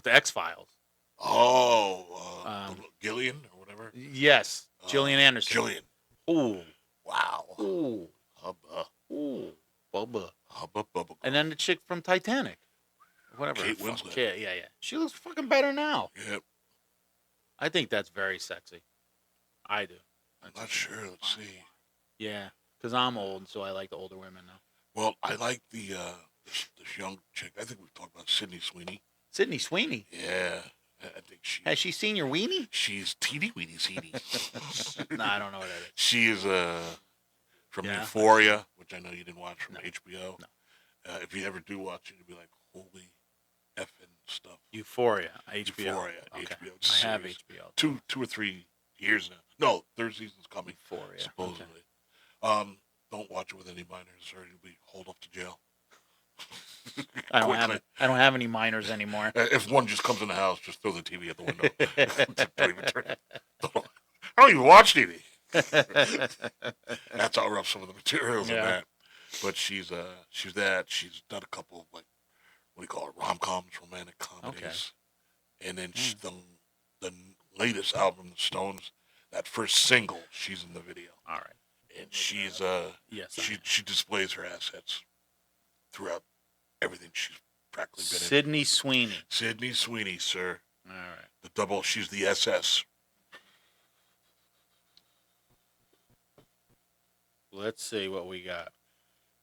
X-Files.
Gillian or whatever.
Yes, Gillian Anderson.
Gillian.
Ooh,
Wow.
ooh,
Hubba.
ooh, Bubba.
Hubba bubba.
And then the chick from Titanic, whatever.
Kate
her fuck-
Winslet.
Yeah. She looks fucking better now.
Yep.
I think that's very sexy. I do.
I'm not sure. Let's see.
Yeah, because I'm old, so I like the older women now.
Well, I like this young chick. I think we've talked about Sydney Sweeney.
Sydney Sweeney.
Yeah. I think
Has she seen your weenie?
she's teeny weeny seedy.
No, I don't know what that is.
She is from
Yeah.
Euphoria, which I know you didn't watch from
No.
HBO.
No.
If you ever do watch it, you'll be like, holy effing stuff.
Euphoria, HBO.
Euphoria,
Okay.
HBO. It's a
I have
series.
HBO.
2 or 3 years now. No, third season's coming,
Euphoria.
supposedly. Don't watch it with any minors, or you'll be hauled off to jail.
I don't
Quickly.
have any minors anymore.
If one just comes in the house, just throw the TV at the window. Don't even turn it. I don't even watch TV. That's how rough some of the materials in
Yeah.
that. But she's that. She's done a couple of, like, what do you call it, rom-coms, romantic comedies. And then the latest album, The Stones, that first single, she's in the video.
All right.
And she's
Yes.
she displays her assets throughout everything she's practically been in.
Sydney Sweeney.
Sydney Sweeney, sir.
All right.
The double, she's the SS.
Let's see what we got.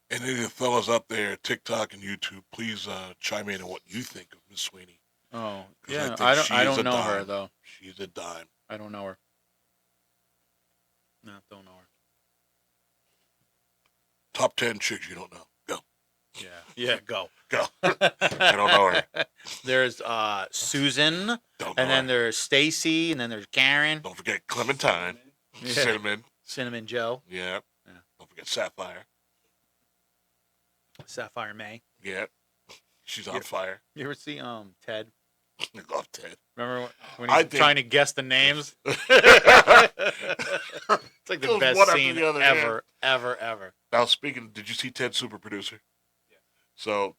And any of the fellas up there, TikTok and YouTube, please chime in on what you think of Miss Sweeney.
Oh,
'Cause
yeah.
think
I
she's
don't
a
know her
dime.
though.
She's a dime.
I don't know her. No, don't know her.
Top 10 chicks you don't know. Go.
Yeah. Go.
Go. I don't know her.
There's Susan,
Don't know
and then
her.
there's Stacy, and then there's Karen,
Don't forget Clementine.
Yeah.
Cinnamon.
Cinnamon Joe,
Yeah.
Yeah.
Don't forget Sapphire.
Sapphire May.
Yeah. She's on
Yeah.
fire.
You ever see Ted?
I love Ted.
Remember when
I
he's
think-
trying to guess the names? It's like the
Goes
best
one after
scene
the other, yeah.
ever.
Now, speaking, did you see Ted Super Producer?
Yeah.
So,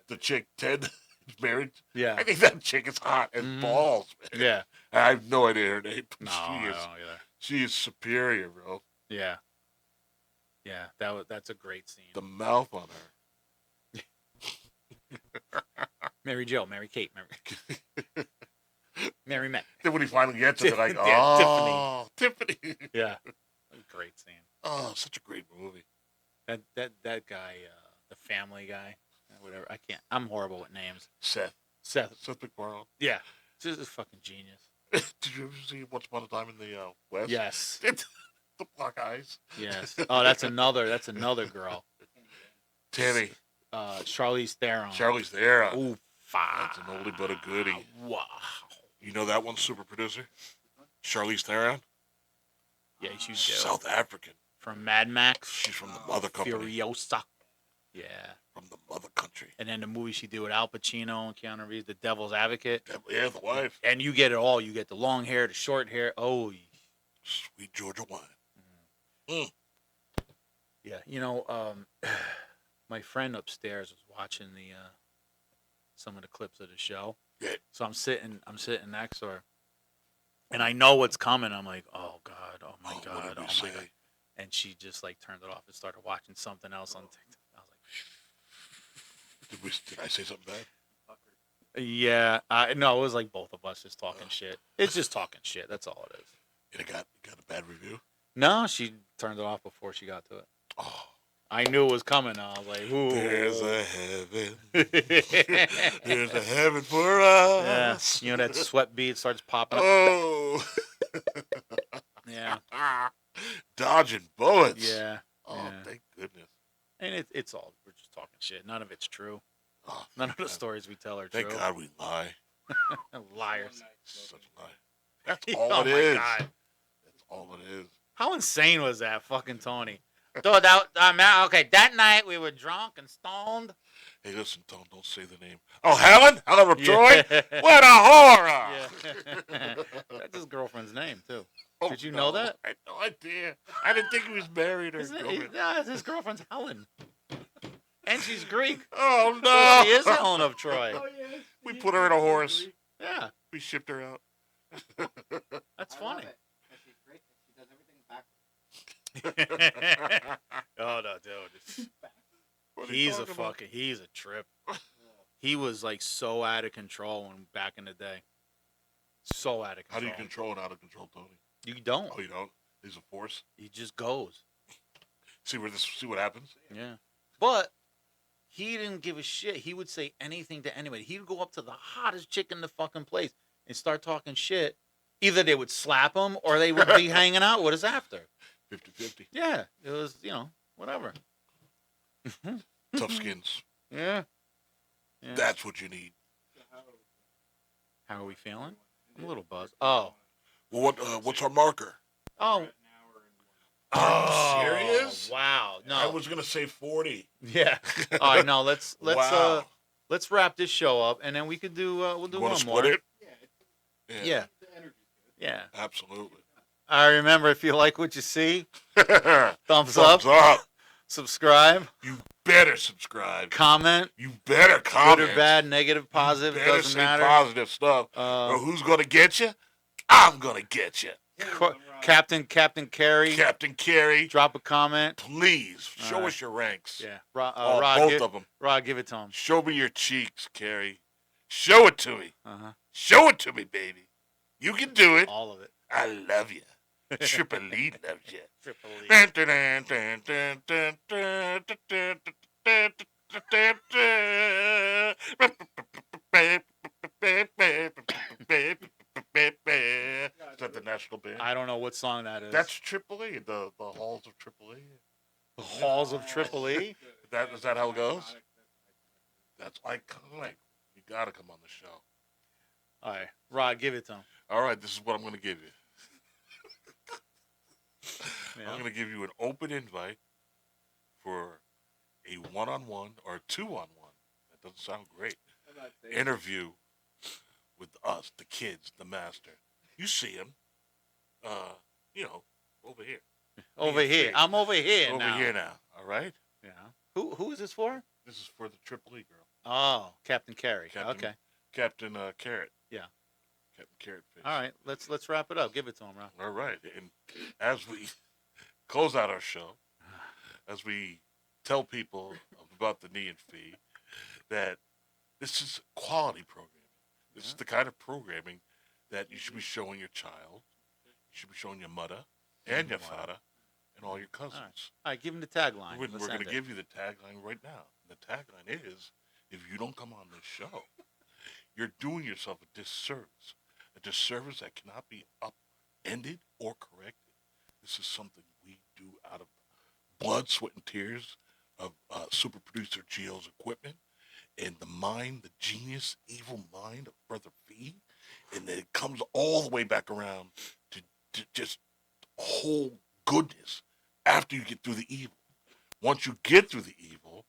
the chick, Ted, is married.
Yeah.
I think that chick is hot as
Mhm.
balls, man.
Yeah.
I have no idea her name. But
No, I
she
don't
is,
either.
she is superior, bro.
Yeah. Yeah, that's a great scene.
The mouth on her.
Mary Jo, Mary Kate, Mary Met.
Then when he finally gets it, they're like,
Yeah,
oh, Tiffany.
Yeah. Great scene.
Oh, such a great movie.
That guy, the Family Guy, whatever. I can't. I'm horrible with names.
Seth
Seth.
MacFarlane.
Yeah. This is fucking genius.
Did you ever see Once Upon a Time in the West?
Yes.
The black eyes.
Yes. Oh, that's another girl.
Tammy.
Charlize Theron.
Charlize Theron.
Ooh,
That's an oldie but a goodie.
Wow.
You know that one, Super Producer? Charlize Theron?
Yeah, she's good.
South African.
From Mad Max.
She's from the mother company.
Furiosa. Yeah.
From the mother country.
And then the movie she did with Al Pacino and Keanu Reeves, The Devil's Advocate.
Yeah, the wife.
And you get it all. You get the long hair, the short hair. Oh,
Sweet Georgia wine.
yeah. You know, my friend upstairs was watching the some of the clips of the show.
Yeah.
So I'm sitting next to her, and I know what's coming. I'm like, oh god, oh my
What
god,
did
oh
we
my
say?
god. And she just like turned it off and started watching something else on TikTok. I was
Did I say something bad?
like, yeah, no, it was like both of us just talking shit. It's just talking shit. That's all it is.
And it got a bad review?
No, she turned it off before she got to it.
Oh.
I knew it was coming. I was like, ooh.
There's a heaven.
yeah.
There's a heaven for us.
You know, that sweat bead starts popping up.
Oh.
Yeah.
Dodging bullets.
Yeah.
Oh,
Yeah.
thank goodness.
And it's all, we're just just talking shit. None of it's true.
Oh,
None of the
God.
stories we tell are true.
Thank God we lie.
Liars.
Such a lie. That's all
Oh
it
my
is.
God.
That's all it is.
How insane was that, fucking Tony? Dude, okay, that night we were drunk and stoned.
Hey, listen, don't say the name. Oh, Helen? Helen of Troy?
Yeah.
What a horror!
Yeah. That's his girlfriend's name, too.
Oh,
Did you know that?
I had no idea. I didn't think he was married or
Isn't it?
girlfriend.
Yeah, his girlfriend's Helen. And she's Greek.
Oh,
So
no.
she is Helen of Troy.
Oh, yes.
We put her in a horse.
Yeah,
We shipped her out.
that's
I
funny.
love it, 'cause she's great, 'cause she does everything backwards.
Oh, no, dude.
What are you
He's a
talking about?
he's a trip. He was like so out of control when back in the day. So out of
How do
control.
you control an out of control Tony?
You don't.
Oh, you don't? He's a force?
He just goes.
See what happens?
Yeah. But he didn't give a shit. He would say anything to anybody. He would go up to the hottest chick in the fucking place and start talking shit. Either they would slap him or they would be hanging out with us after.
50-50.
Yeah. It was, whatever.
Tough skins.
Yeah. Yeah.
That's what you need.
How are we feeling? I'm a little buzzed. Oh.
Well, what's our marker?
Oh.
Are you serious?
Wow. No.
I was gonna say 40.
Yeah. All right. No. Let's
Wow.
let's wrap this show up, and then we could do we'll do
You
one
want to
more.
split it?
Yeah.
The energy's good.
Yeah.
Absolutely.
I remember if you like what you see,
Thumbs
thumbs up,
up.
subscribe,
You better subscribe.
comment,
You better comment.
good or bad, negative, positive,
You
it
better
doesn't
say
matter.
positive stuff. Or
Uh,
who's gonna get you? I'm gonna get you.
Captain Carey,
Captain Carey,
drop a comment.
please show
All
us your ranks.
Yeah.
Oh,
Rod,
both of them.
Rod, give it to him.
Show me your cheeks, Carey. Show it to me.
Uh-huh.
Show it to me, baby. You can do it.
All of it.
I love you. Triple E loves you.
Triple E.
Is that the national band?
I don't know what song that is.
That's Triple E, the halls of Triple E.
the Halls of Triple E.
Is that how it goes? That's iconic. You gotta come on the show.
All right. Rod, give it to him.
All right, this is what I'm gonna give you.
Yeah.
I'm gonna give you an open invite for a one-on-one or a two-on-one. That doesn't sound great. Interview with us, the kids, the master. You see him, over here.
Over here. I'm over here
Over
now.
here now. All right.
Yeah. Who is this for?
This is for the Triple E girl,
Oh, Captain Carey.
Captain-
Okay.
Captain Carrot.
Yeah.
Captain Carrot Face.
All right. Let's wrap it up. Give it to him, Rod.
All right. And as we close out our show, as we tell people about the Nee and Fee, that this is quality programming. This is the kind of programming that you should be showing your child. You should be showing your mother and your father and all your cousins.
All right. Give him the tagline.
We're
Let's
going
end
to
it.
give you the tagline right now. The tagline is, if you don't come on this show, you're doing yourself a disservice that cannot be upended or corrected. This is something we do out of blood, sweat, and tears of super producer Gio's equipment and the mind, the genius, evil mind of Brother Fee. And then it comes all the way back around to just whole goodness after you get through the evil. Once you get through the evil,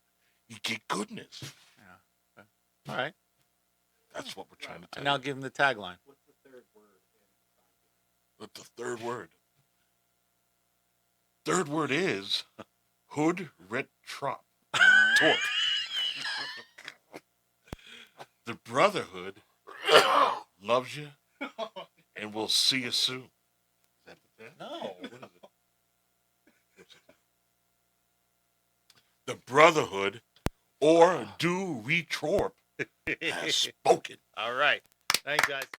you get goodness.
Yeah. All right.
That's what we're trying to tell
And now
you.
give him the tagline.
What's the third word in
What's the third word? Third word is hood ret trop. Torp. The Brotherhood loves you, and we'll see you soon. Is that the best?
No.
What is it? What's it? The Brotherhood, or do retrorp, has spoken.
All right. Thanks, guys.